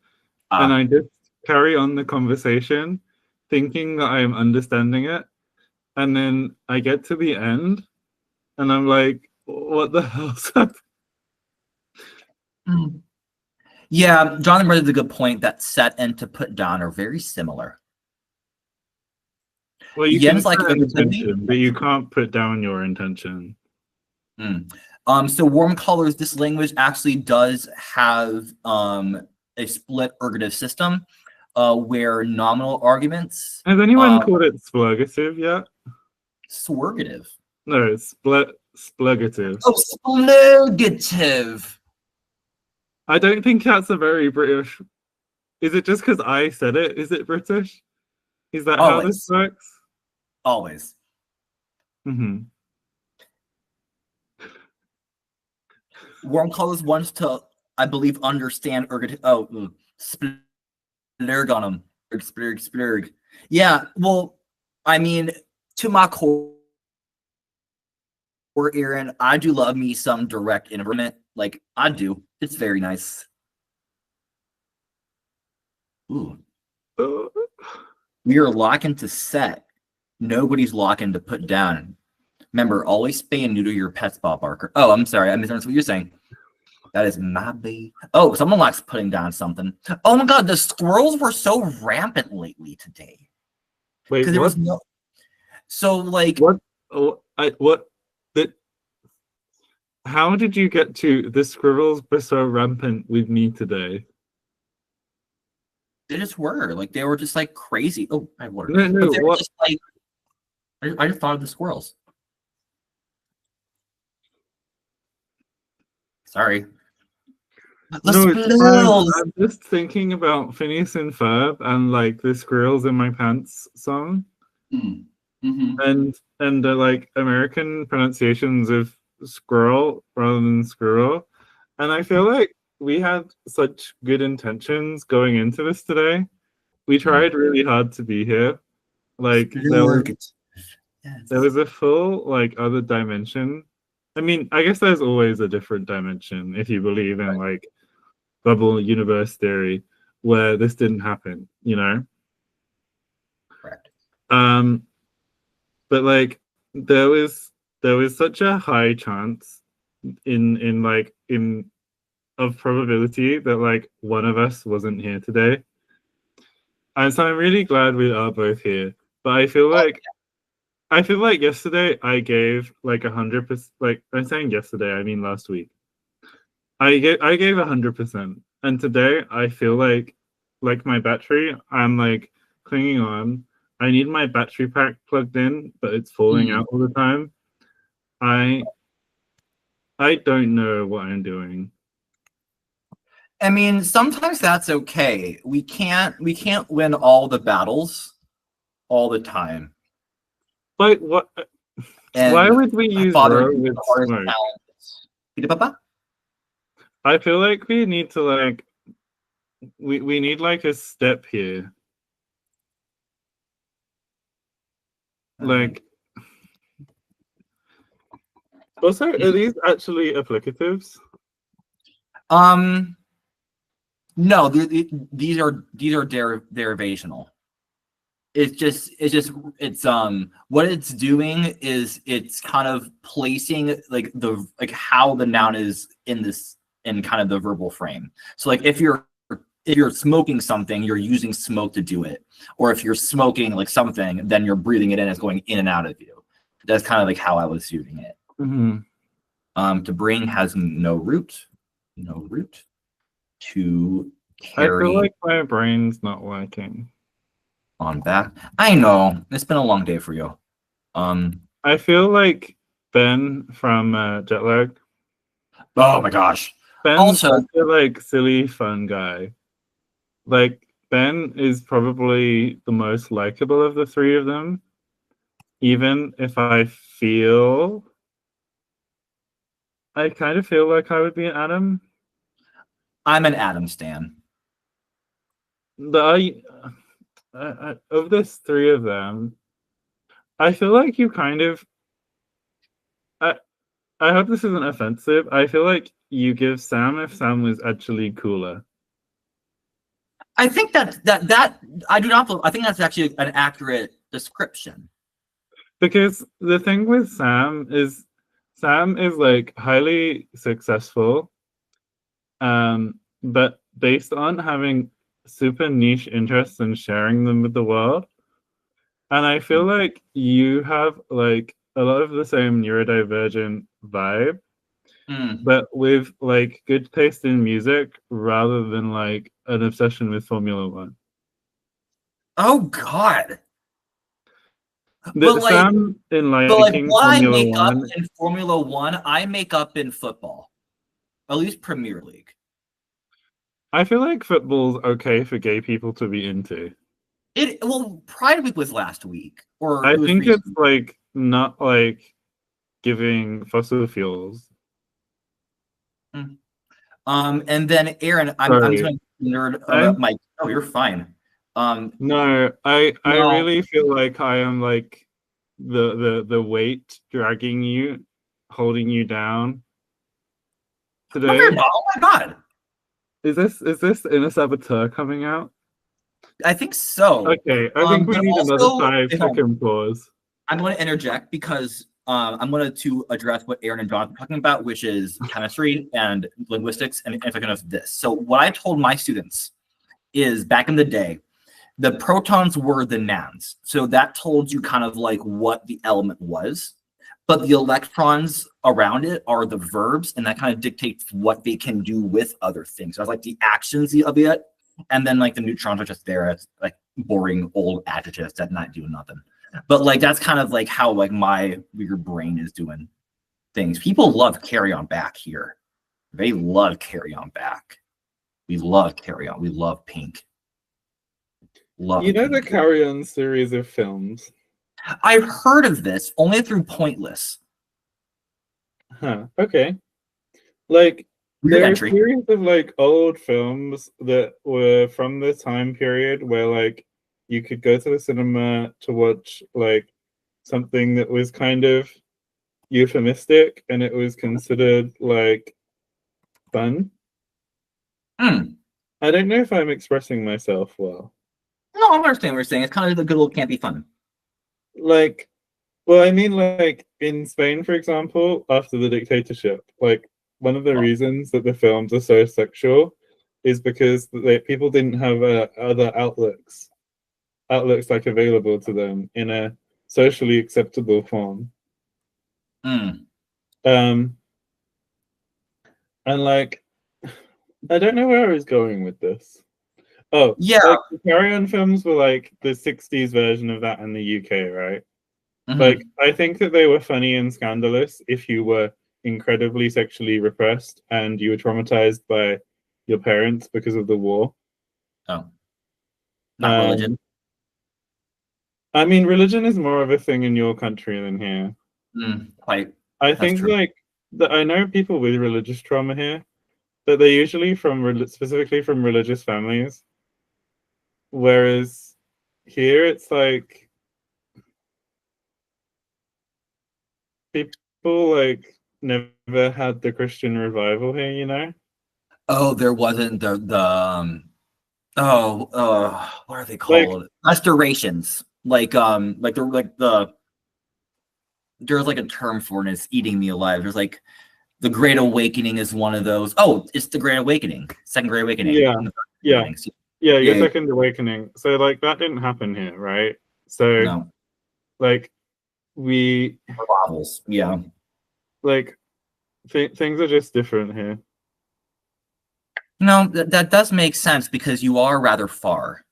and I just carry on the conversation, thinking that I am understanding it, and then I get to the end, and I'm like, "What the hell's up?"
Yeah, Jonathan brings a good point that set and to put down are very similar.
Well, you can like intention, but you can't put down your intention.
So warm colors, this language actually does have a split ergative system where nominal arguments.
Has anyone called it splurgative yet?
Swergative.
No, it's splurgative.
Oh, splurgative.
I don't think that's a very British Is it just because I said it? Is it British? Is that how this
Always,
works?
always.
Mm-hmm.
Warm colors wants to, I believe, understand splurg on them. Splurg. Yeah, well, I mean, to my core, Aaron, I do love me some direct environment. Like, I do. It's very nice. Ooh. We are locking to set. Nobody's locking to put down. Remember, always spay and neuter your pets, Bob Barker. Oh, I'm sorry. I misunderstood what you're saying. That is my baby. Oh, someone likes putting down something. Oh my god, the squirrels were so rampant lately today.
Wait,
Because there
what?
was no. So, like.
What? Oh, what? That? How did you get to the squirrels were so rampant with me today?
They just were. Like, they were just, like, crazy. Oh, I have water.
No,
But
no,
they were
what?
just, like. I just thought of the squirrels. Sorry. The
No, it's fine.
squirrels!
I'm just thinking about Phineas and Ferb and like the squirrels in my pants song
Mm-hmm.
and the like American pronunciations of squirrel rather than squirrel. And I feel like we had such good intentions going into this today. We tried really hard to be here. Like
Splurg.
there
Yes.
was a full like other dimension. I mean, I guess there's always a different dimension if you believe in
Right.
like bubble universe theory where this didn't happen, you know?
Correct.
Um, but like there was such a high chance in of probability that like one of us wasn't here today. And so I'm really glad we are both here. But I feel like yesterday I gave like 100%. Like I'm saying yesterday, I mean last week. I gave 100%, and today I feel like my battery. I'm like clinging on. I need my battery pack plugged in, but it's falling
Mm.
out all the time. I I don't know what I'm doing.
I mean, sometimes that's okay. We can't win all the battles all the time.
Like what? Why
And
would we
my
use
father
row
used
with
the hardest
smoke?
talent. Peter Papa?
I feel like we need to like we need like a step here. Like also, are these actually applicatives?
Um, no, these are derivational. It's what it's doing is it's kind of placing like the like how the noun is in this in kind of the verbal frame. So like if you're smoking something, you're using smoke to do it. Or if you're smoking like something, then you're breathing it in, it's going in and out of you. That's kind of like how I was using it.
Mm-hmm.
To bring has no root. No root. To
I feel
carry
like my brain's not working.
on back. I know. It's been a long day for you. Um
I feel like Ben from Jetlag.
oh my gosh.
Ben's
Also,
such a like silly, fun guy. Like Ben is probably the most likable of the three of them. Even if I kind of feel like I would be an Adam.
I'm an Adam stan.
The of this three of them, I feel like you kind of. I I hope this isn't offensive. I feel like you give Sam if Sam was actually cooler.
I think that I do not. I think that's actually an accurate description.
Because the thing with Sam is like highly successful, but based on having super niche interests and sharing them with the world. And I feel like you have like a lot of the same neurodivergent vibe,
Mm.
but with like good taste in music rather than like an obsession with Formula One.
Oh God.
The
But like,
Sam in
but like,
liking
what I
Formula
make up
One.
in Formula One, I make up in football, at least Premier League.
I feel like football's okay for gay people to be into.
Well, Pride Week was last week, or
I
it was
think it's
recent.
like not like giving fossil fuels.
Mm. And then Aaron, I'm just
Sorry.
going to nerd
I
about my. Oh, you're fine. Um,
no, I
no.
really feel like I am like the weight dragging you, holding you down
No, you're
today.
not. Oh my God.
Is this inner saboteur coming out?
I think so.
Okay, I think we
But
need another
also, hang on.
5 second pause.
I'm going to interject because I'm going to address what Aaron and John are talking about, which is chemistry and linguistics, and if I can of this. So, what I told my students is back in the day, the protons were the nouns. So that told you kind of like what the element was. But the electrons around it are the verbs, and that kind of dictates what they can do with other things. So it's like the actions of it, and then like the neutrons are just there as like boring old adjectives that not do nothing. But like that's kind of like how like my weird brain is doing things. People love Carry On Back here. They love Carry On Back. We love Carry On. We love Pink. Love
You know the
Pink.
Carry On series of films?
I've heard of this only through Pointless.
Huh. Okay. Like
Weird
there are a
entry.
series of like old films that were from the time period where like you could go to the cinema to watch like something that was kind of euphemistic and it was considered like fun.
Hmm.
I don't know if I'm expressing myself well.
No, I understand what you're saying. It's kind of the good old campy fun.
Like, well, I mean, like in Spain, for example, after the dictatorship, like one of the
Oh.
reasons that the films are so sexual is because people didn't have other outlets like available to them in a socially acceptable form.
Hmm.
Um, and like, I don't know where I was going with this. Oh,
Yeah.
like the Carry On films were like the '60s version of that in the UK, right? Like,
Hmm.
I think that they were funny and scandalous if you were incredibly sexually repressed and you were traumatized by your parents because of the war.
Oh, not religion.
Um, I mean, religion is more of a thing in your country than here.
Quite.
I
That's
think
true.
like that I know people with religious trauma here, but they're usually from specifically from religious families, whereas here it's like people like never had the Christian revival here, you know?
Oh, there wasn't what are they
Like
called? Restorations. Like there's like a term for it, and it's eating me alive. There's like the Great Awakening is one of those. Oh, it's the Great Awakening, Second Great Awakening,
yeah,
and the Third Great
yeah.
Awakening.
Yeah, your
Yeah, yeah,
second awakening. So like that didn't happen here, right? So
no
like we
revivals. Yeah.
like things are just different here.
No, that does make sense because you are rather far,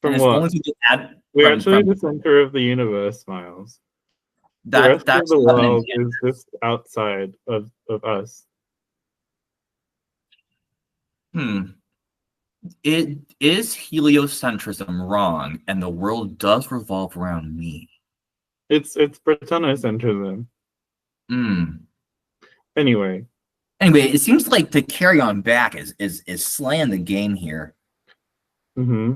and
From
it's
what?
only through the ad
We're actually
from
the center of the universe, Miles. The
that.
rest of
That's
the
not an
world
intent.
is just outside of us.
Hmm. It is heliocentrism wrong, and the world does revolve around me.
It's pretendocentrism.
Hmm.
Anyway,
Anyway, it seems like the Carry On Back is slaying the game here.
hmm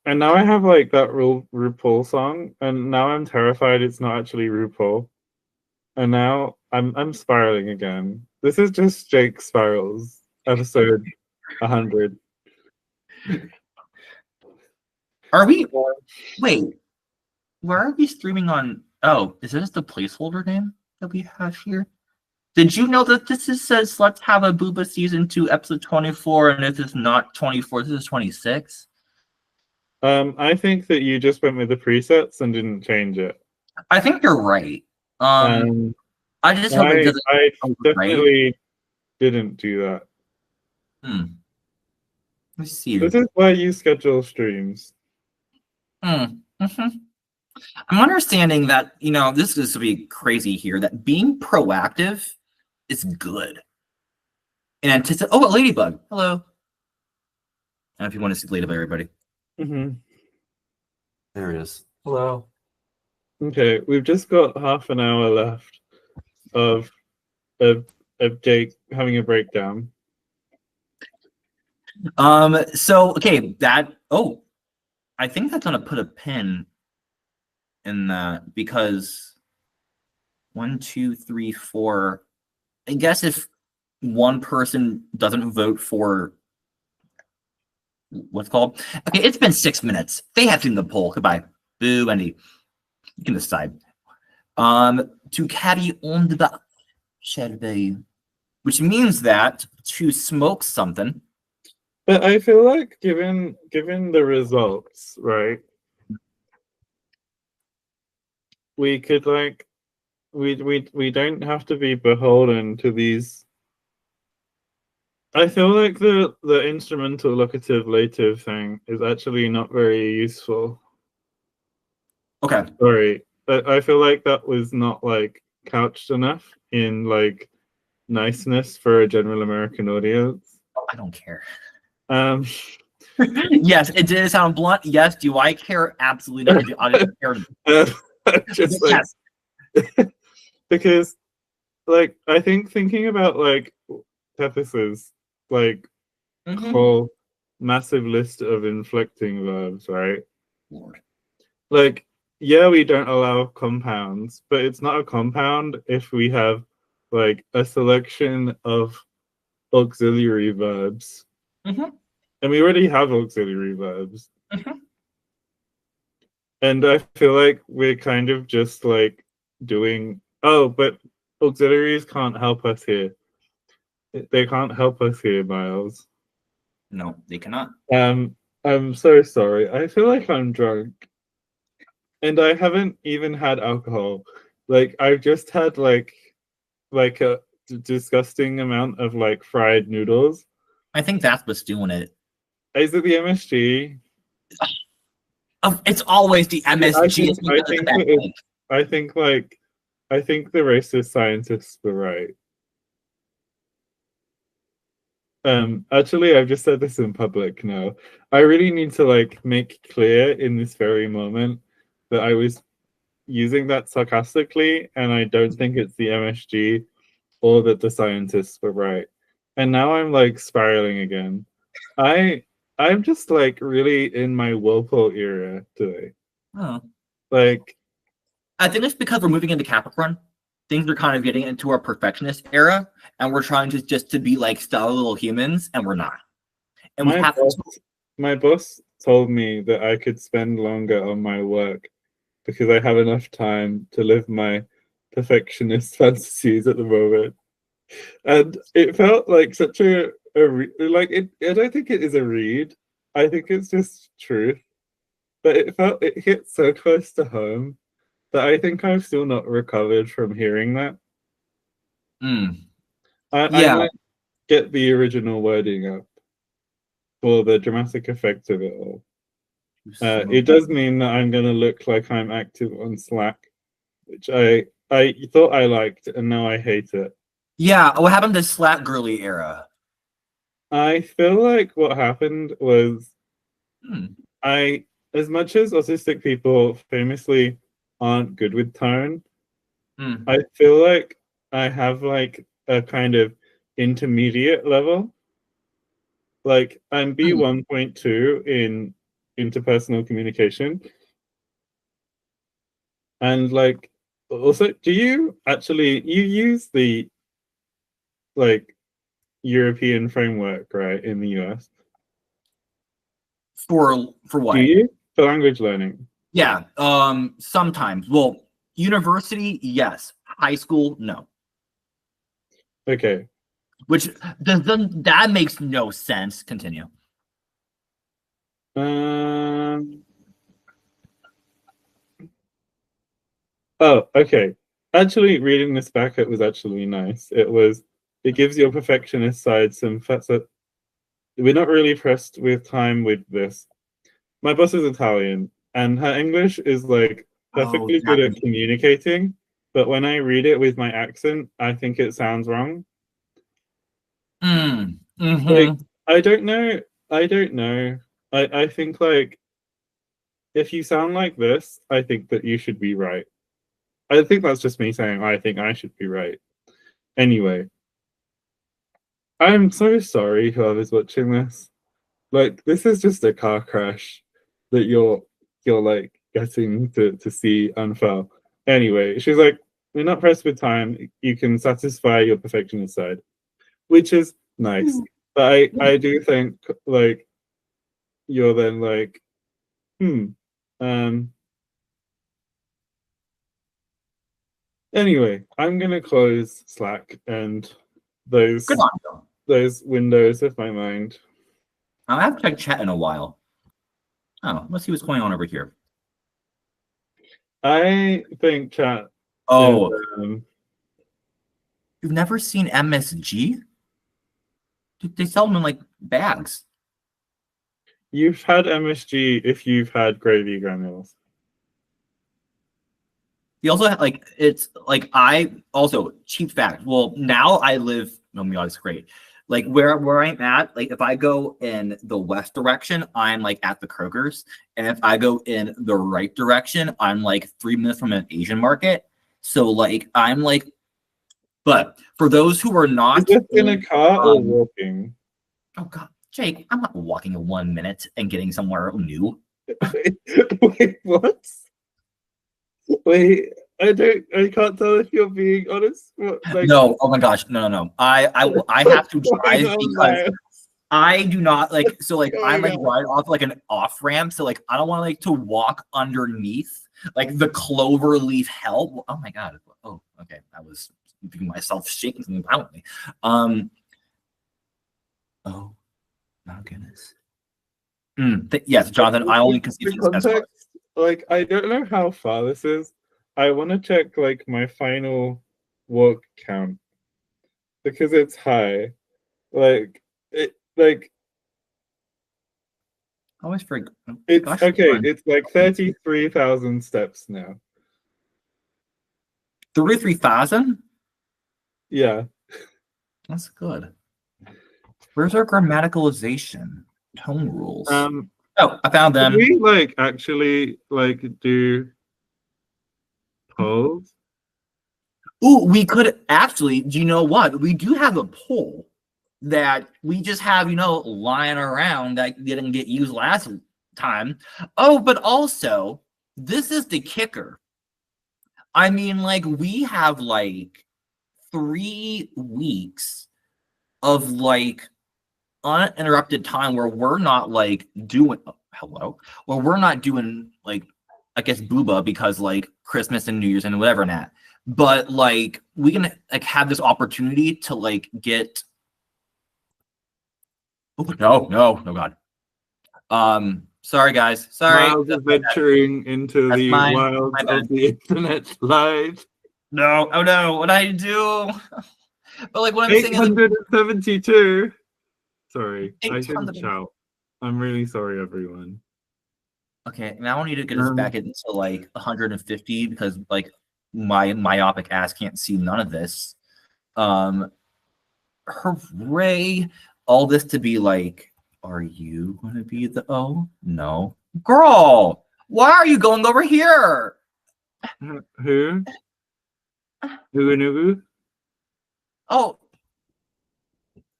and now I have like that RuPaul song, and now I'm terrified it's not actually RuPaul. And now I'm spiraling again. This is just Jake Spirals, episode 100.
Are we? Wait, where are we streaming on? Oh, is this the placeholder name that we have here? Did you know that says let's have a Booba season 2 episode 24, and this is not 24, this is 26?
I think that you just went with the presets and didn't change it.
I think you're right. Um,
Um,
I just hope it
I
doesn't
I
right.
definitely didn't do that.
Let's see.
This is why you schedule streams.
Hmm. Mhm. I'm understanding that, this is to be crazy here, that being proactive is good. And anticipate. Oh, a ladybug. Hello. I don't know if you want to see the ladybug, everybody.
Mm-hmm.
There it is. Hello.
Okay, we've just got half an hour left of of Jake having a breakdown.
So okay, I think that's gonna put a pin in that because 1, 2, 3, 4. I guess if one person doesn't vote for what's called. Okay, it's been 6 minutes. They have seen the poll. Goodbye. Boo, Wendy. You can decide. To carry on the survey, which means that to smoke something.
But I feel like given the results, right? We could like we don't have to be beholden to these. I feel like the instrumental locative lative thing is actually not very useful.
Okay.
Sorry. I feel like that was not like couched enough in like niceness for a general American audience.
I don't care.
Um
Yes, it did sound blunt. Yes, do I care? Absolutely not. The audience cared.
just like
Yes.
because like I think thinking about like Tethys's like whole massive list of inflecting verbs, right?
Lord.
Like, yeah, we don't allow compounds, but it's not a compound if we have like a selection of auxiliary verbs. And we already have auxiliary verbs. And I feel like we're kind of just like doing, oh, but auxiliaries can't help us here. They can't help us here, Miles.
No, they cannot.
I'm so sorry. I feel like I'm drunk. And I haven't even had alcohol. Like I've just had like a disgusting amount of like fried noodles.
I think that's what's doing it.
Is it the MSG?
It's always the MSG.
I think the racist scientists were right. Actually, I've just said this in public now. I really need to like make clear in this very moment that I was using that sarcastically, and I don't think it's the MSG or that the scientists were right. And now I'm like spiraling again. I'm just like really in my Whirlpool era today.
Oh.
Like
I think it's because we're moving into Capricorn. Things are kind of getting into our perfectionist era, and we're trying to just to be like stellar little humans, and we're not. And
my boss told me that I could spend longer on my work because I have enough time to live my perfectionist fantasies at the moment. And it felt like such like it. I don't think it is a read. I think it's just truth. But it hit so close to home that I think I've still not recovered from hearing that. I might get the original wording up for the dramatic effect of it all. It does mean that I'm going to look like I'm active on Slack, which I thought I liked, and now I hate it.
Yeah, what happened to Slack girly era?
I feel like what happened was as much as autistic people famously aren't good with tone, I feel like I have like a kind of intermediate level. Like I'm B1.2 in interpersonal communication. And like also, do you use the like European framework, right, in the US?
For what?
Do you? For language learning?
Yeah. Sometimes. Well, university, yes. High school, no.
Okay.
Which that makes no sense. Continue.
Oh, okay. Actually, reading this back, it was actually nice. It gives your perfectionist side some facet. We're not really pressed with time with this. My boss is Italian, and her English is like perfectly good at communicating, but when I read it with my accent, I think it sounds wrong. Like,
Mm-hmm.
I don't know. I don't know. I think like if you sound like this, I think that you should be right. I think that's just me saying I think I should be right. Anyway, I'm so sorry whoever's watching this. Like this is just a car crash that you're like getting to see unfurl. Anyway, she's like, we're not pressed with time. You can satisfy your perfectionist side, which is nice. But I do think like you're then like, hmm. Um anyway, I'm gonna close Slack and
Good
those
on you.
those windows of my mind.
I haven't checked chat in a while. Oh, let's see what's going on over here.
I think chat is
Oh, you've never seen MSG? Dude, they sell them in like bags.
you've had MSG if you've had gravy granules.
They also have, like, it's like I also cheap fact. Well, now I live. Oh my god, it's great. Like where I'm at, like if I go in the west direction, I'm like at the Kroger's, and if I go in the right direction, I'm like 3 minutes from an Asian market. So like I'm like, but for those who are
Is
not,
this in a car or
um,
walking?
oh god, Jake, I'm not walking in 1 minute and getting somewhere new.
Wait, what? Wait, I can't tell if you're being honest. What, like,
No, oh my gosh, no. I have to
what's going
drive
on
because
there?
I do not like, so like I'm
Going
like
on?
right off like an off ramp, so like I don't want like to walk underneath like the clover leaf hell. Oh my god. Oh, okay. I was doing myself shaking something violently. Oh my goodness. Yes, Jonathan, I only can see
The
things as far.
context, like, I don't know how far this is. I want to check like my final walk count because it's high. Like like
I always forget. Oh,
it's
gosh,
okay. It's like 33,000 steps now.
33,000.
Yeah.
That's good. Where's our grammaticalization? Tone rules.
Um.
Oh, I found
Could
them.
we like actually like do polls?
Ooh, we could actually, do you know what? We do have a poll that we just have, lying around that didn't get used last time. Oh, but also, this is the kicker. I mean, like, we have like 3 weeks of like uninterrupted time where we're not like doing hello, or we're not doing like, I guess, Booba because like Christmas and New Year's and whatever that. But like we can like have this opportunity to like get. Oh, no, God. Sorry guys. Sorry.
Miles adventuring into
That's
the wilds
my bad.
of the internet live.
No, oh no, what did I do? But like what I'm saying is like
872. Sorry, I shouldn't
800.
shout. I'm really sorry, everyone.
Okay, now I need to get us back into like 150 because like my myopic ass can't see none of this. Hooray! All this to be like, are you going to be the O? No, girl. Why are you going over here?
Who? Who?
Oh,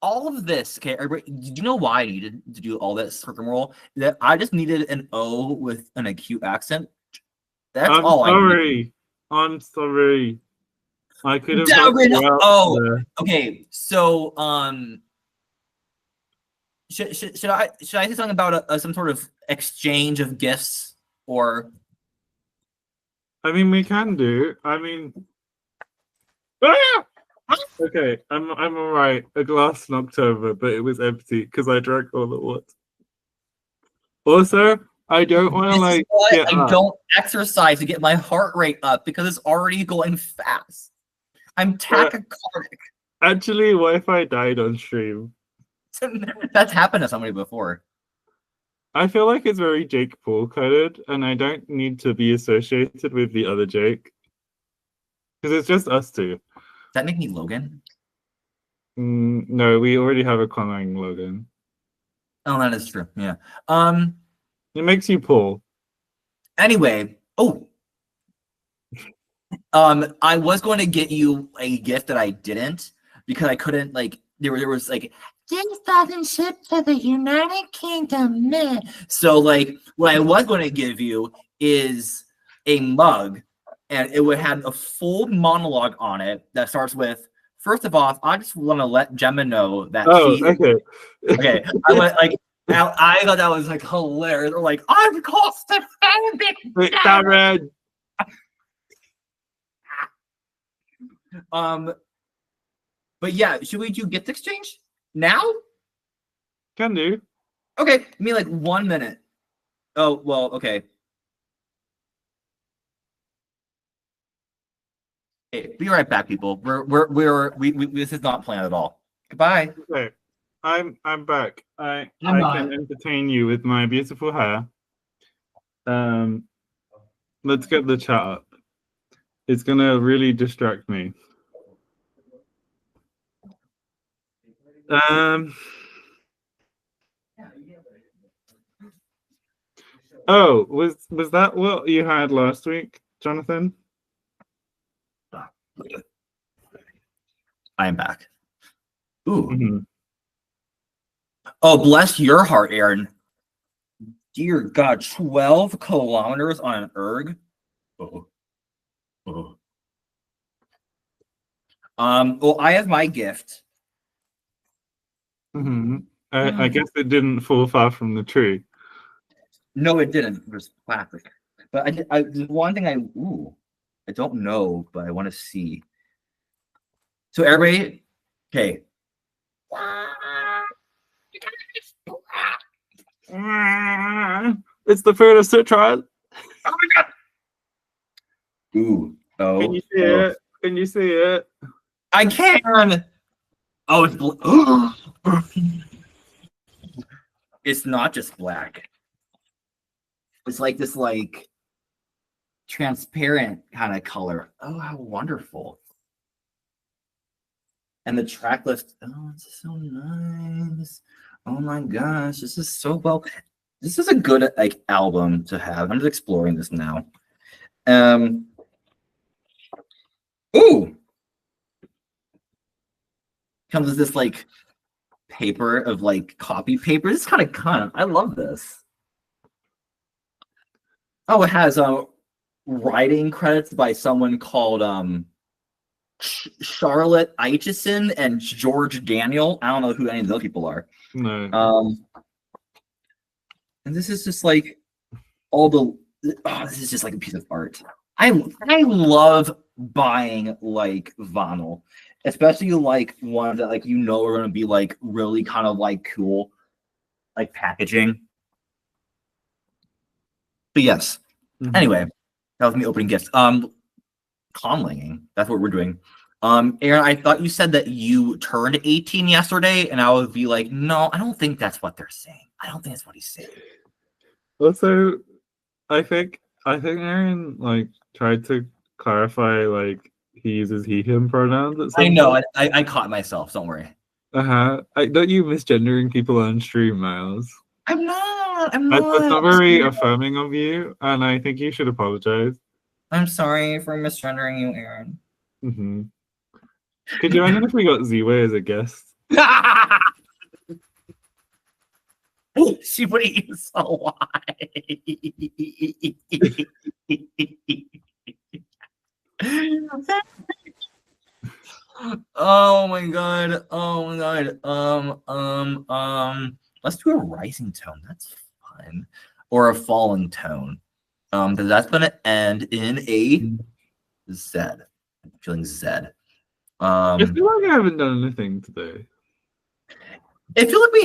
all of this. Okay, do you know why I needed to do all this rigmarole? That I just needed an O with an acute accent. That's
I'm
all I needed.
sorry. I'm sorry. I could have helped
Darren,
you out
oh,
there.
okay. So, should I say something about some sort of exchange of gifts or?
I mean, we can do. I mean, ah! Okay, I'm all right. A glass knocked over, but it was empty because I drank all the water. Also, I don't want to
This is
like
why
get
I
up.
don't exercise to get my heart rate up because it's already going fast. I'm tachycardic.
Actually, Wi-Fi died on stream.
That's happened to somebody before.
I feel like it's very Jake Paul coded, and I don't need to be associated with the other Jake because it's just us two.
Does that make me Logan?
No, we already have a Kwanang login.
Oh, that is true. Yeah.
It makes you pull.
Anyway, I was going to get you a gift that I didn't because I couldn't like there was like this doesn't ship to the United Kingdom. Meh. So like what I was going to give you is a mug, and it would have a full monologue on it that starts with, first of all, I just want to let Gemma know that
Oh,
she
okay.
okay. I went like I thought that was like hilarious. Or like I'm claustrophobic.
Wait, Darren.
But yeah, should we do gift exchange now?
Can do.
Okay, give me like 1 minute. Oh well, okay. Hey, be right back, people. We this is not planned at all. Goodbye.
Okay. I'm back. I
I'm
can entertain you with my beautiful hair. Let's get the chat up. It's gonna really distract me. Oh, was that what you had last week, Jonathan?
I am back. Ooh.
Mm-hmm.
Oh, bless your heart, Aaron. Dear God, 12 kilometers on an erg. Oh. Oh. Well, I have my gift.
Mm-hmm. I guess it didn't fall far from the tree.
No, it didn't. It was plastic. But there's one thing I don't know, but I want to see. So everybody, okay.
It's the fruit of citron.
Oh my God. Ooh. Oh.
Can you see it? Can you see it?
I can. Oh, it's it's not just black. It's like this like transparent kind of color. Oh, how wonderful. And the track list, oh, it's so nice. Oh my gosh, this is so well. This is a good like album to have. I'm just exploring this now. Ooh. Comes with this like paper of like copy paper. This is kind of I love this. Oh, it has writing credits by someone called Charlotte Eichison and George Daniel. I don't know who any of those people are.
No.
And this is just like all the. Oh, this is just like a piece of art. I love buying like vinyl, especially like ones that like are gonna be like really kind of like cool, like packaging. But yes.
Mm-hmm.
Anyway, that was me opening gifts. Conlanging. That's what we're doing. Aaron, I thought you said that you turned 18 yesterday, and I would be like, no, I don't think that's what they're saying. I don't think that's what he's saying.
Also, I think Aaron like tried to clarify like he uses he/him pronouns at some
I know.
point.
I caught myself. Don't worry.
Don't you misgendering people on stream, Miles?
I'm not.
That's not very affirming of you, and I think you should apologize.
I'm sorry for misgendering you, Aaron.
Mm-hmm. Could you imagine if we got Z-Way as a guest?
She would eat so wide. Oh my god. Oh my god. Let's do a rising tone. That's fun. Or a falling tone. Because that's gonna end in a Z. I'm feeling Z.
I feel like I haven't done anything today.
I feel like we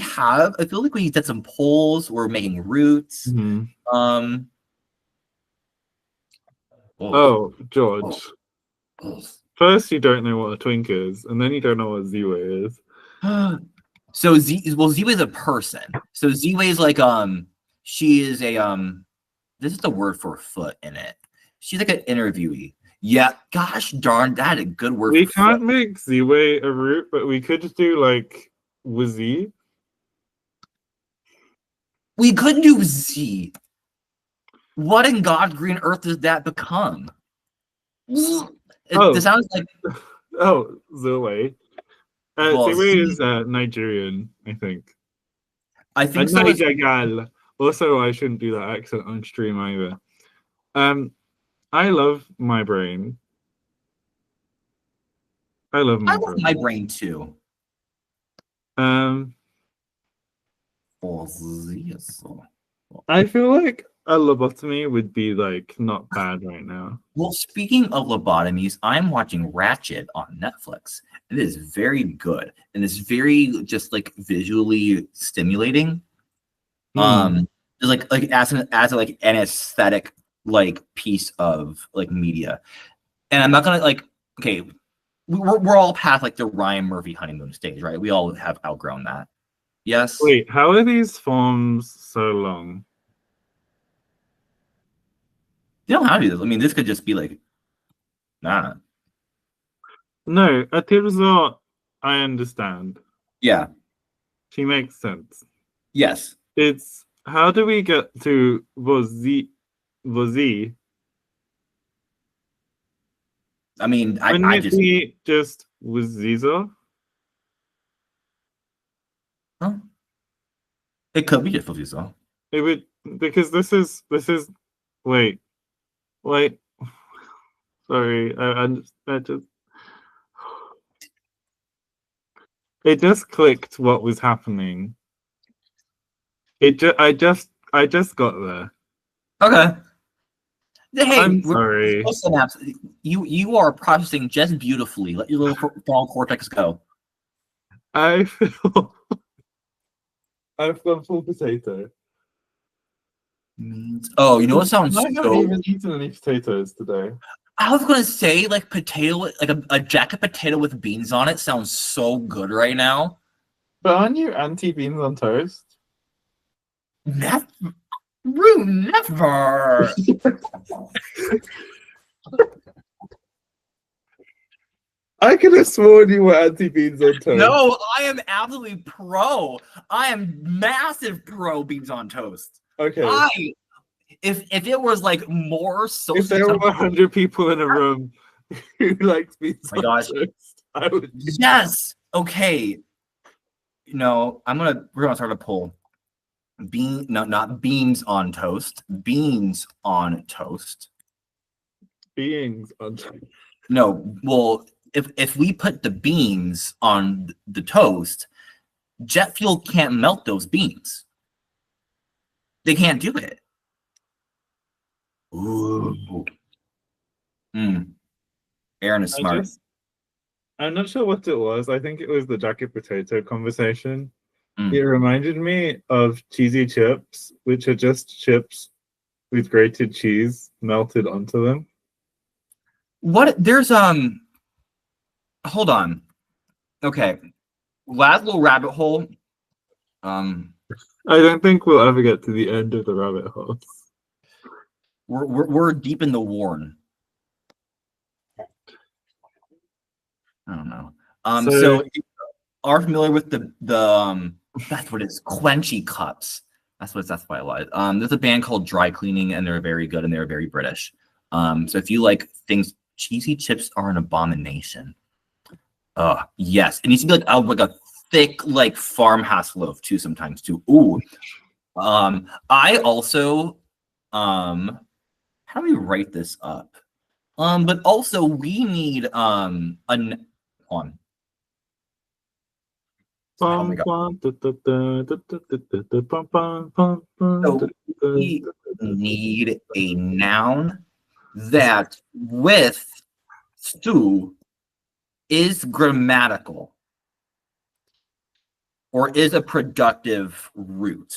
have. I feel like we did some polls. We're making roots.
Mm-hmm.
Oh,
George.
Oh.
First, you don't know what a twink is, and then you don't know what Z-Way is.
So Z-Way is a person. So Z-Way is like she is a this is the word for foot in it. She's like an interviewee. Yeah, gosh darn, that a good word
We
for foot.
can't make Z-Way a root, but we could just do like Wazee.
We could do Z. What in God's green earth does that become? It
Oh,
sounds like
oh, Zoe.
well,
Z-Way
Z.
is Nigerian, I think.
I
A
think so. As
Niger. Also, I shouldn't do that accent on stream either. Um, I love my brain. I love
I
my
love my
brain.
brain too.
Um,
Well, Z is so.
I feel like a lobotomy would be like not bad right now.
Well, speaking of lobotomies, I'm watching Ratchet on Netflix. It is very good and it's very just like visually stimulating.
Hmm.
Like as a, like an aesthetic like piece of like media. And I'm not gonna like okay, we're all past like the Ryan Murphy honeymoon stage, right? We all have outgrown that. Yes.
Wait, how are these forms so long?
You don't have to do this. I mean, this could just be like, nah.
No, Atirzo, I understand.
Yeah.
She makes sense.
Yes.
It's how do we get to Vozi?
I mean,
Wouldn't
I
it
just
be just Waziza?
huh? It could be just for yourself.
It would because this is wait wait sorry I just it just clicked what was happening. I just got there.
Okay. Hey,
I'm
we're
sorry.
synapse. You are processing just beautifully. Let your little frontal cortex go.
I feel I've gone full potato.
Oh, you know what sounds
I haven't
so.
even eaten any potatoes today.
I was gonna say like potato, like a jacket potato with beans on it sounds so good right now.
But aren't you anti beans on toast?
Never, Rue, never.
I could have sworn you were anti beans on toast.
No, I am absolutely pro. I am massive pro beans on toast.
Okay.
I if it was like more
If
socially
there were
acceptable.
100 people in a room who liked beans
Oh my
on
gosh.
toast, I would.
Yes. Okay. We're gonna start a poll. No, not beans on toast. Beans on toast.
Beings on toast.
No, well, if we put the beans on the toast, jet fuel can't melt those beans. They can't do it. Ooh. Aaron is
I
smart.
just, I'm not sure what it was. I think it was the jacket potato conversation. It
Mm.
reminded me of cheesy chips, which are just chips with grated cheese melted onto them.
What there's hold on. Okay. Last little rabbit hole. Um
I don't think we'll ever get to the end of the rabbit hole.
we're deep in the Warren. I don't know.
So,
So if you are familiar with the that's what it is, Quenchy cups. That's why I lied. There's a band called Dry Cleaning, and they're very good and they're very British. So if you like things, cheesy chips are an abomination. Yes, it needs to be like a thick like farmhouse loaf too. Sometimes too. Ooh. I also how do we write this up? But also we need an on. Oh my
bum,
god.
bum, da, da, da, da, da, da, da, da, bum, bum, bum, bum, da,
So
da,
we
da, da,
need
da,
a
da.
noun that with Stu is grammatical or is a productive root.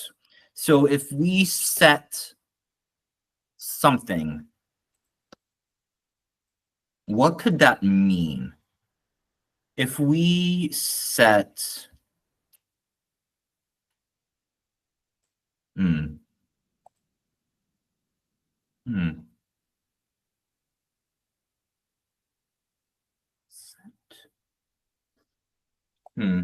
So if we set something, what could that mean? If we set, hmm, hmm. Hmm.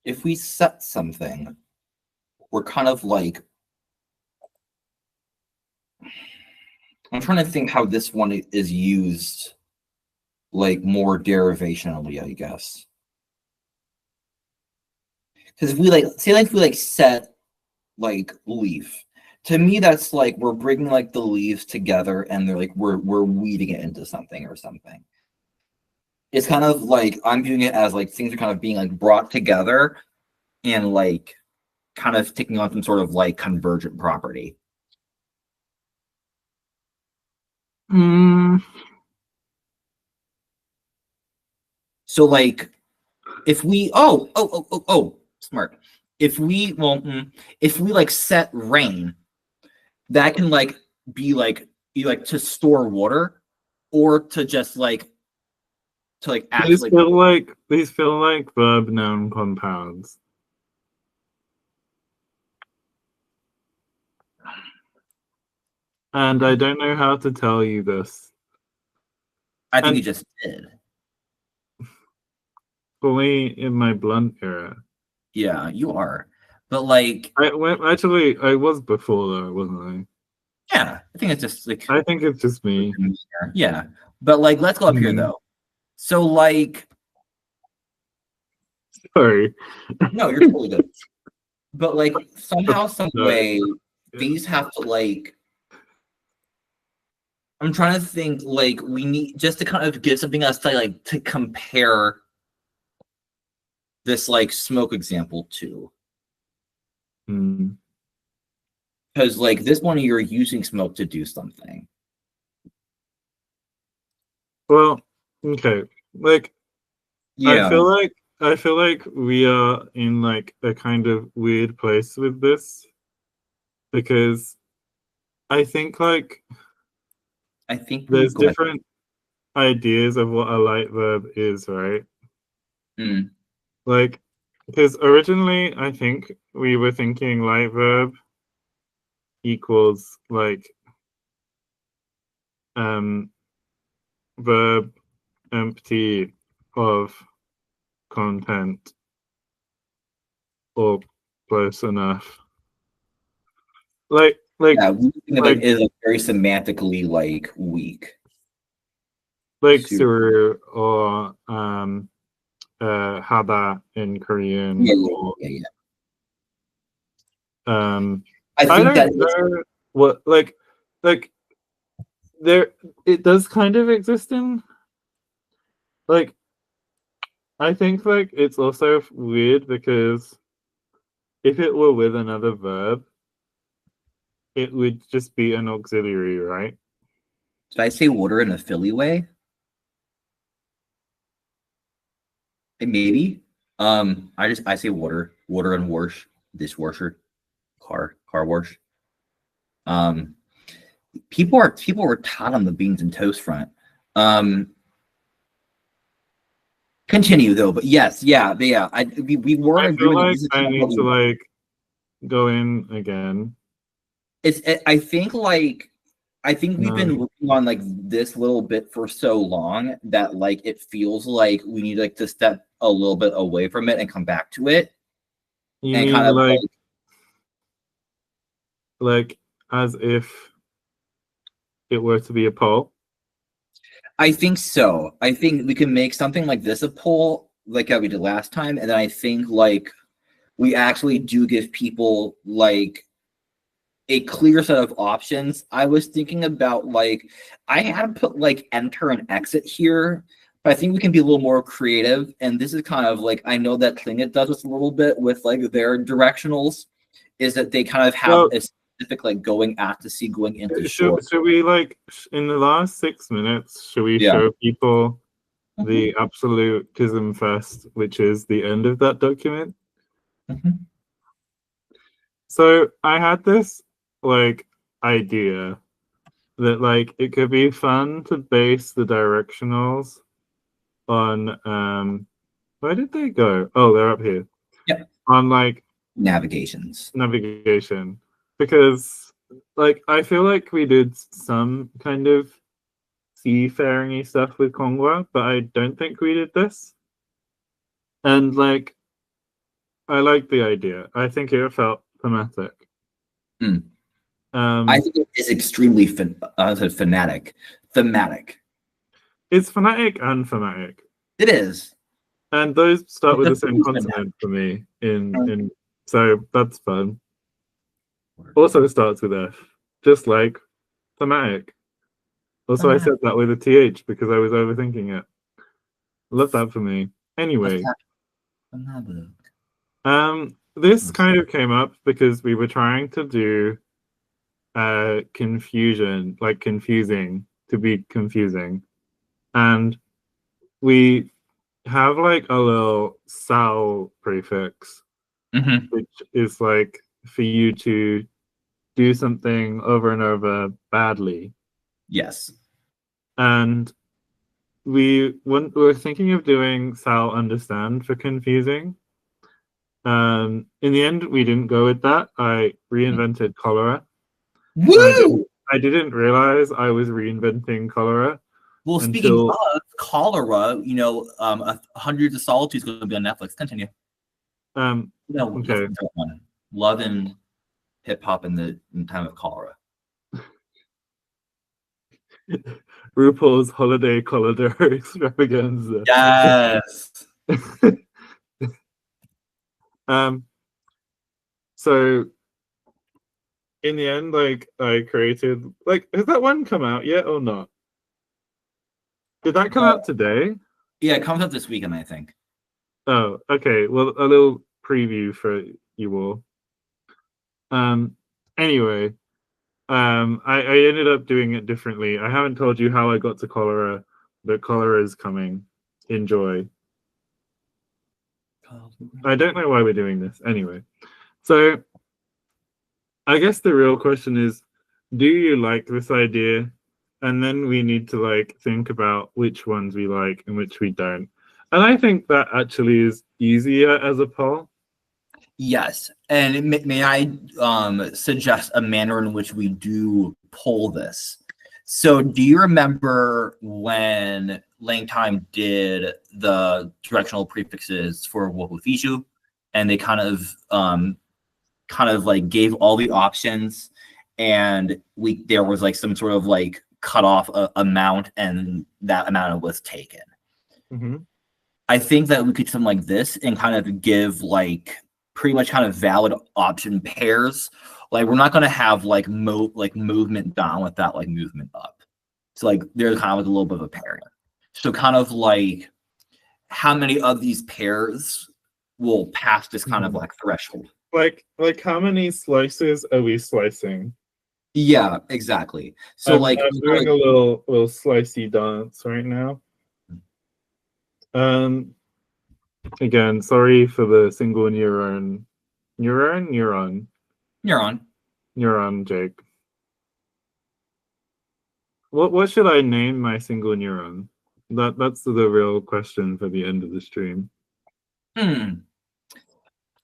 If we set something, we're kind of like, I'm trying to think how this one is used, like more derivationally, I guess. Because if we like, say, like if we like set like leaf, to me that's like we're bringing like the leaves together and they're like we're weeding it into something or something. It's kind of like I'm viewing it as like things are kind of being like brought together and like kind of taking on some sort of like convergent property.
Hmm.
So like if we smart. If we if we like set rain, that can like be like to store water or to just like
These
actually
feel like verb noun compounds. And I don't know how to tell you this.
I think you
And
just did.
fully in my blunt era.
Yeah, you are. But like
Actually, I was before though, wasn't
yeah, I think it's just like
I? I think it's just me.
yeah. But like let's go up here
Hmm.
though. So like
Sorry.
no, you're totally good. But like somehow, some
No.
way, these have to like. I'm trying to think like we need just to kind of give something else to like to compare this like smoke example to.
Hmm.
Because like this one you're using smoke to do something.
Well, okay. Like
Yeah,
I feel like we are in like a kind of weird place with this because I think like
I think we
there's
go ahead.
different ideas of what a light verb is, right?
Mm,
Like, because originally I think we were thinking light verb equals like um verb empty of content or close enough. Like
yeah, we think of it
like
as like very semantically like weak.
like
Super.
suru or hada in
Yeah,
Korean
yeah,
or
yeah, yeah.
um
I
I
think that
don't know what like there it does kind of exist in like I think like it's also weird because if it were with another verb, it would just be an auxiliary, right?
did I say water in a Philly way? Maybe. I say water and wash, dishwasher, car wash. Um, people were hot on the beans and toast front. Um, continue though, but yes, yeah. We were in
I feel
agreement that
like
this is
I
kind of
need
what
to
we want.
like go in again.
I think like I think we've
No,
been working on like this little bit for so long that like it feels like we need like to step a little bit away from it and come back to it
you
and kind
mean
of like
like as if it were to be a poll?
I think so. I think we can make something like this a poll like how we did last time, and then I think like we actually do give people like a clear set of options. I was thinking about like I had put like enter and exit here, but I think we can be a little more creative. And this is kind of like I know that Klingit does this a little bit with like their directionals, is that they kind of have
Well,
a specific like going at to see going into shore.
should we like in the last 6 minutes, should we
Yeah.
show people
Mhm,
the absolutism fest, which is the end of that document?
mhm.
So I had this like idea that like it could be fun to base the directionals on where did they go? Oh, they're up here.
Yep.
On like
Navigations.
navigation. Because like I feel like we did some kind of seafaring-y stuff with Kongwa, but I don't think we did this. And like, I like the idea. I think it felt thematic.
I think it is extremely fanatic. Thematic.
It's phonetic and thematic.
It is.
And those start with the same consonant for me. So that's fun. Also starts with F, just like thematic. Also, I said that with a TH because I was overthinking it. Love that for me. Anyway, this kind of came up because we were trying to do confusion, like confusing, to be confusing. And we have like a little "sao" prefix, which is like for you to do something over and over badly.
Yes.
And we were thinking of doing "sao" understand for confusing. In the end, we didn't go with that. I reinvented cholera.
Woo!
I didn't realize I was reinventing cholera.
Well, speaking of cholera, you know, Hundreds of Solitude is going to be on Netflix. Continue.
No, okay.
Love and hip hop in time of cholera.
RuPaul's Holiday Color Extravaganza.
Yes.
So in the end, like I created, like, has that one come out yet or not? Did that come out today?
Yeah, it comes out this weekend, I think.
Oh, okay. Well, a little preview for you all. Anyway, I ended up doing it differently. I haven't told you how I got to cholera, but cholera is coming. Enjoy. I don't know why we're doing this. Anyway, so I guess the real question is, do you like this idea? And then we need to like think about which ones we like and which we don't. And I think that actually is easier as a poll.
Yes, and may I suggest a manner in which we do poll this? So, do you remember when Langtime did the directional prefixes for Wohufishu, and they kind of like gave all the options, and there was like some sort of like cutoff amount, and that amount was taken. I think that we could do something like this and kind of give like pretty much kind of valid option pairs. Like we're not going to have like movement down without like movement up. So like there's kind of like a little bit of a pairing. So kind of like how many of these pairs will pass this kind of like threshold?
Like how many slices are we slicing?
Yeah, exactly. So
I'm doing a little slicey dance right now. Again, sorry for the single neuron, Jake. What should I name my single neuron? That's the real question for the end of the stream.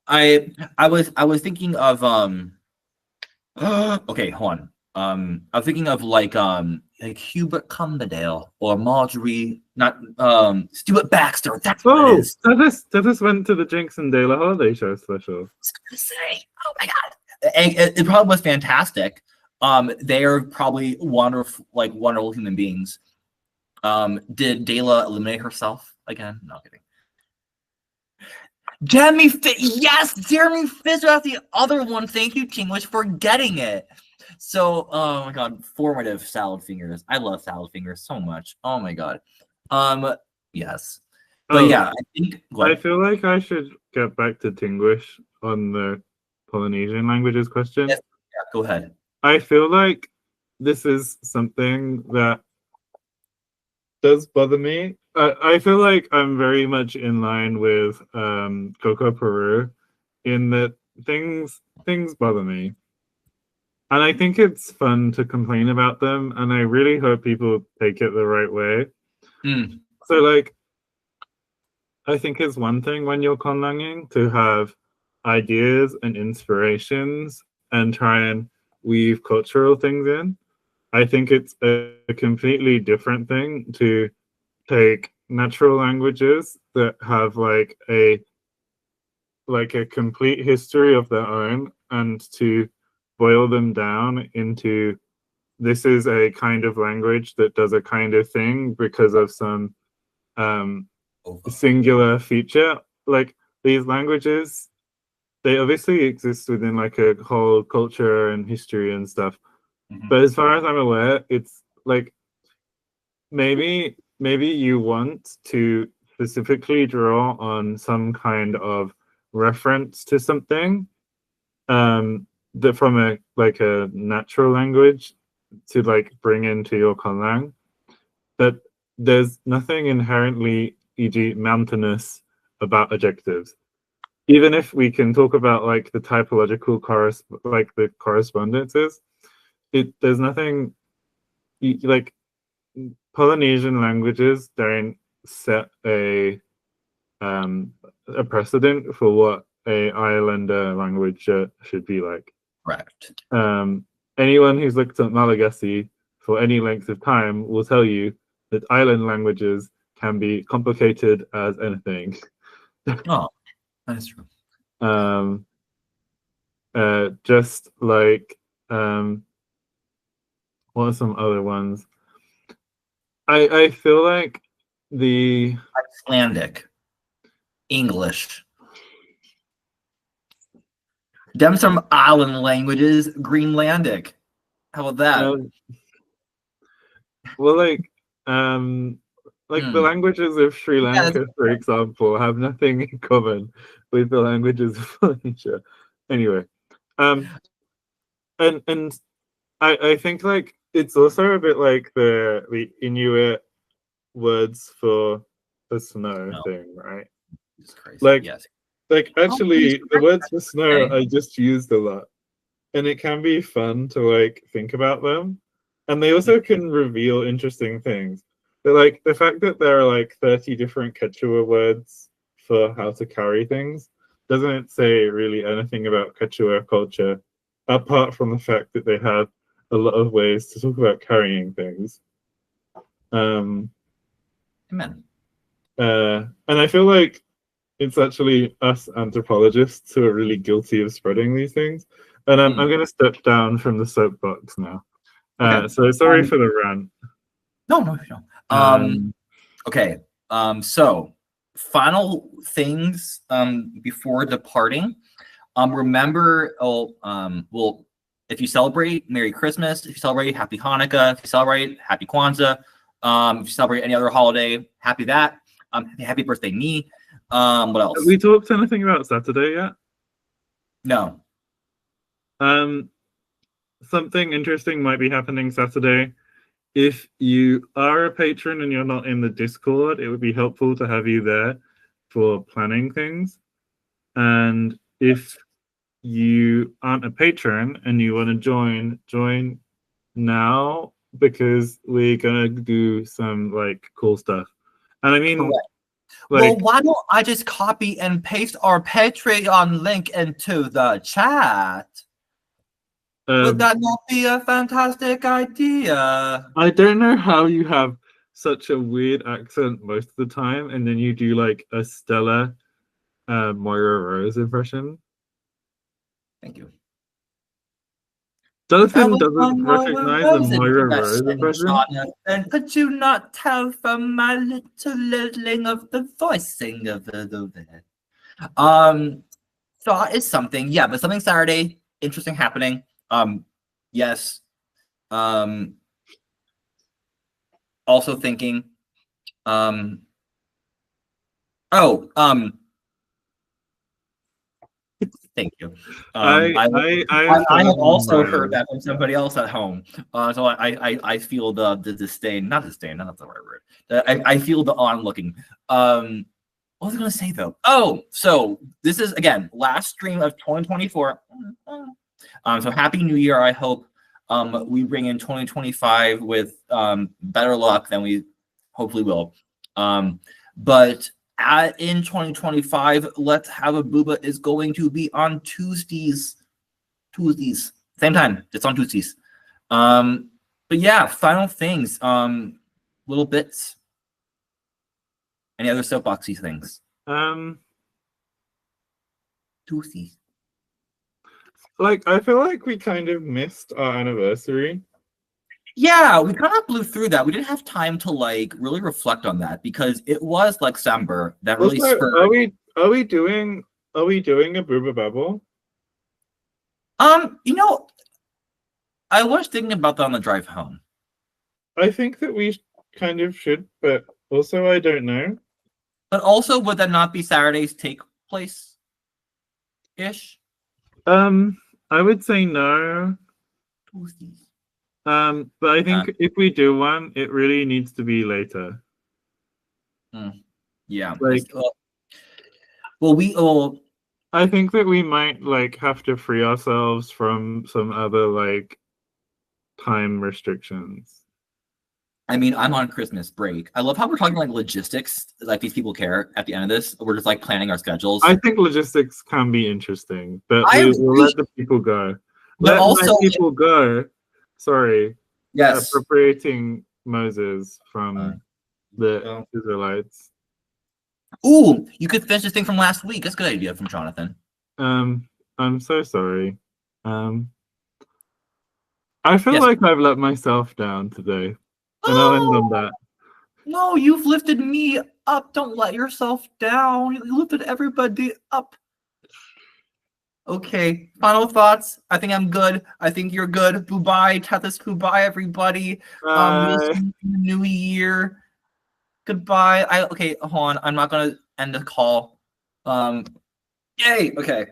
I was thinking of okay, hold on. I was thinking of like Hubert Cumberdale or Marjorie, not Stuart Baxter. That's what it is.
This went to the Jinx and Dale Holiday Show special.
I was gonna say, oh my god, it probably was fantastic. They are probably wonderful human beings. Did Dela eliminate herself again? No kidding. Jeremy Fisher. That's the other one. Thank you, Tinglish, for getting it. So, oh my god, formative salad fingers. I love salad fingers so much. Oh my god. Yes. But yeah,
I feel like I should get back to Tinglish on the Polynesian languages question.
Yes. Yeah, go ahead.
I feel like this is something that does bother me. I feel like I'm very much in line with Coco Peru in that things bother me. And I think it's fun to complain about them, and I really hope people take it the right way. So, like, I think it's one thing when you're conlanging to have ideas and inspirations and try and weave cultural things in. I think it's a completely different thing to take natural languages that have like a complete history of their own and to boil them down into this is a kind of language that does a kind of thing because of some um, singular feature. Like these languages, they obviously exist within like a whole culture and history and stuff. But as far as I'm aware, it's like maybe you want to specifically draw on some kind of reference to something that from a like a natural language to like bring into your conlang, but there's nothing inherently, e.g., mountainous about adjectives. Even if we can talk about like the typological like the correspondences, there's nothing like Polynesian languages don't set a precedent for what a islander language should be like.
Correct.
Anyone who's looked at Malagasy for any length of time will tell you that island languages can be complicated as anything.
Oh, that's true.
Just like what are some other ones? I feel like the
Icelandic, English. Them some island languages, Greenlandic. How about that?
Well, like the languages of Sri Lanka, for example, have nothing in common with the languages of Polynesia. Anyway, and I think like it's also a bit like the Inuit words for the snow thing, right? Like,
yes.
like actually, the words for snow are just used a lot, and it can be fun to like think about them, and they also can reveal interesting things. But like the fact that there are like 30 different Quechua words for how to carry things doesn't say really anything about Quechua culture, apart from the fact that they have a lot of ways to talk about carrying things.
Amen.
And I feel like it's actually us anthropologists who are really guilty of spreading these things. And I'm going to step down from the soapbox now. So sorry for the rant.
No. Okay. So final things before departing. Remember, well, if you celebrate, Merry Christmas. If you celebrate, Happy Hanukkah. If you celebrate, Happy Kwanzaa. If you celebrate any other holiday, happy that. Happy birthday, me. What else?
Have we talked anything about Saturday yet?
No.
Something interesting might be happening Saturday. If you are a patron and you're not in the Discord, it would be helpful to have you there for planning things. And if you aren't a patron and you want to join now, because we're gonna do some like cool stuff. And I mean,
like, well, why don't I just copy and paste our Patreon link into the chat? Would that not be a fantastic idea?
I don't know how you have such a weird accent most of the time, and then you do like a stellar Moira Rose impression.
Thank you.
Jonathan doesn't recognize a Moira Rose impression.
Jonathan, could you not tell from my little littling of the voicing of it over there? Thought is something, yeah, but something Saturday, interesting happening. Yes. Also thinking, thank you. I have also heard that from somebody else at home. So I feel the disdain, not disdain, not the right word. I feel the onlooking. What was I going to say though? Oh, so this is again last stream of 2024. So happy New Year! I hope we bring in 2025 with better luck than we hopefully will. But in 2025, Let's Have a Bouba is going to be on Tuesdays. Same time. It's on Tuesdays. But yeah, final things. Little bits. Any other soapboxy things? Juicy.
Like I feel like we kind of missed our anniversary.
Yeah, we kind of blew through that. We didn't have time to like really reflect on that because it was like December that really
Also,
spurred.
are we doing a Booba Bubble?
You know, I was thinking about that on the drive home.
I think that we kind of should, but also I don't know.
But also, would that not be Saturday's take place ish?
I would say no. But I think if we do one, it really needs to be later.
Yeah.
Like, I think that we might like have to free ourselves from some other like time restrictions.
I mean, I'm on Christmas break. I love how we're talking like logistics, like these people care at the end of this. We're just like planning our schedules.
I think logistics can be interesting, but we'll let the people go.
But also,
people go. Sorry.
Yes.
Appropriating Moses from the Israelites.
Ooh, you could finish this thing from last week. That's a good idea from Jonathan.
I'm so sorry. I feel like I've let myself down today. And I'll end on that.
No, you've lifted me up. Don't let yourself down. You lifted everybody up. Okay, final thoughts. I think I'm good. I think you're good. Bouba, Tethys, Bouba, everybody. We'll see you in the new year. Goodbye. Okay, hold on. I'm not gonna end the call. Yay. Okay.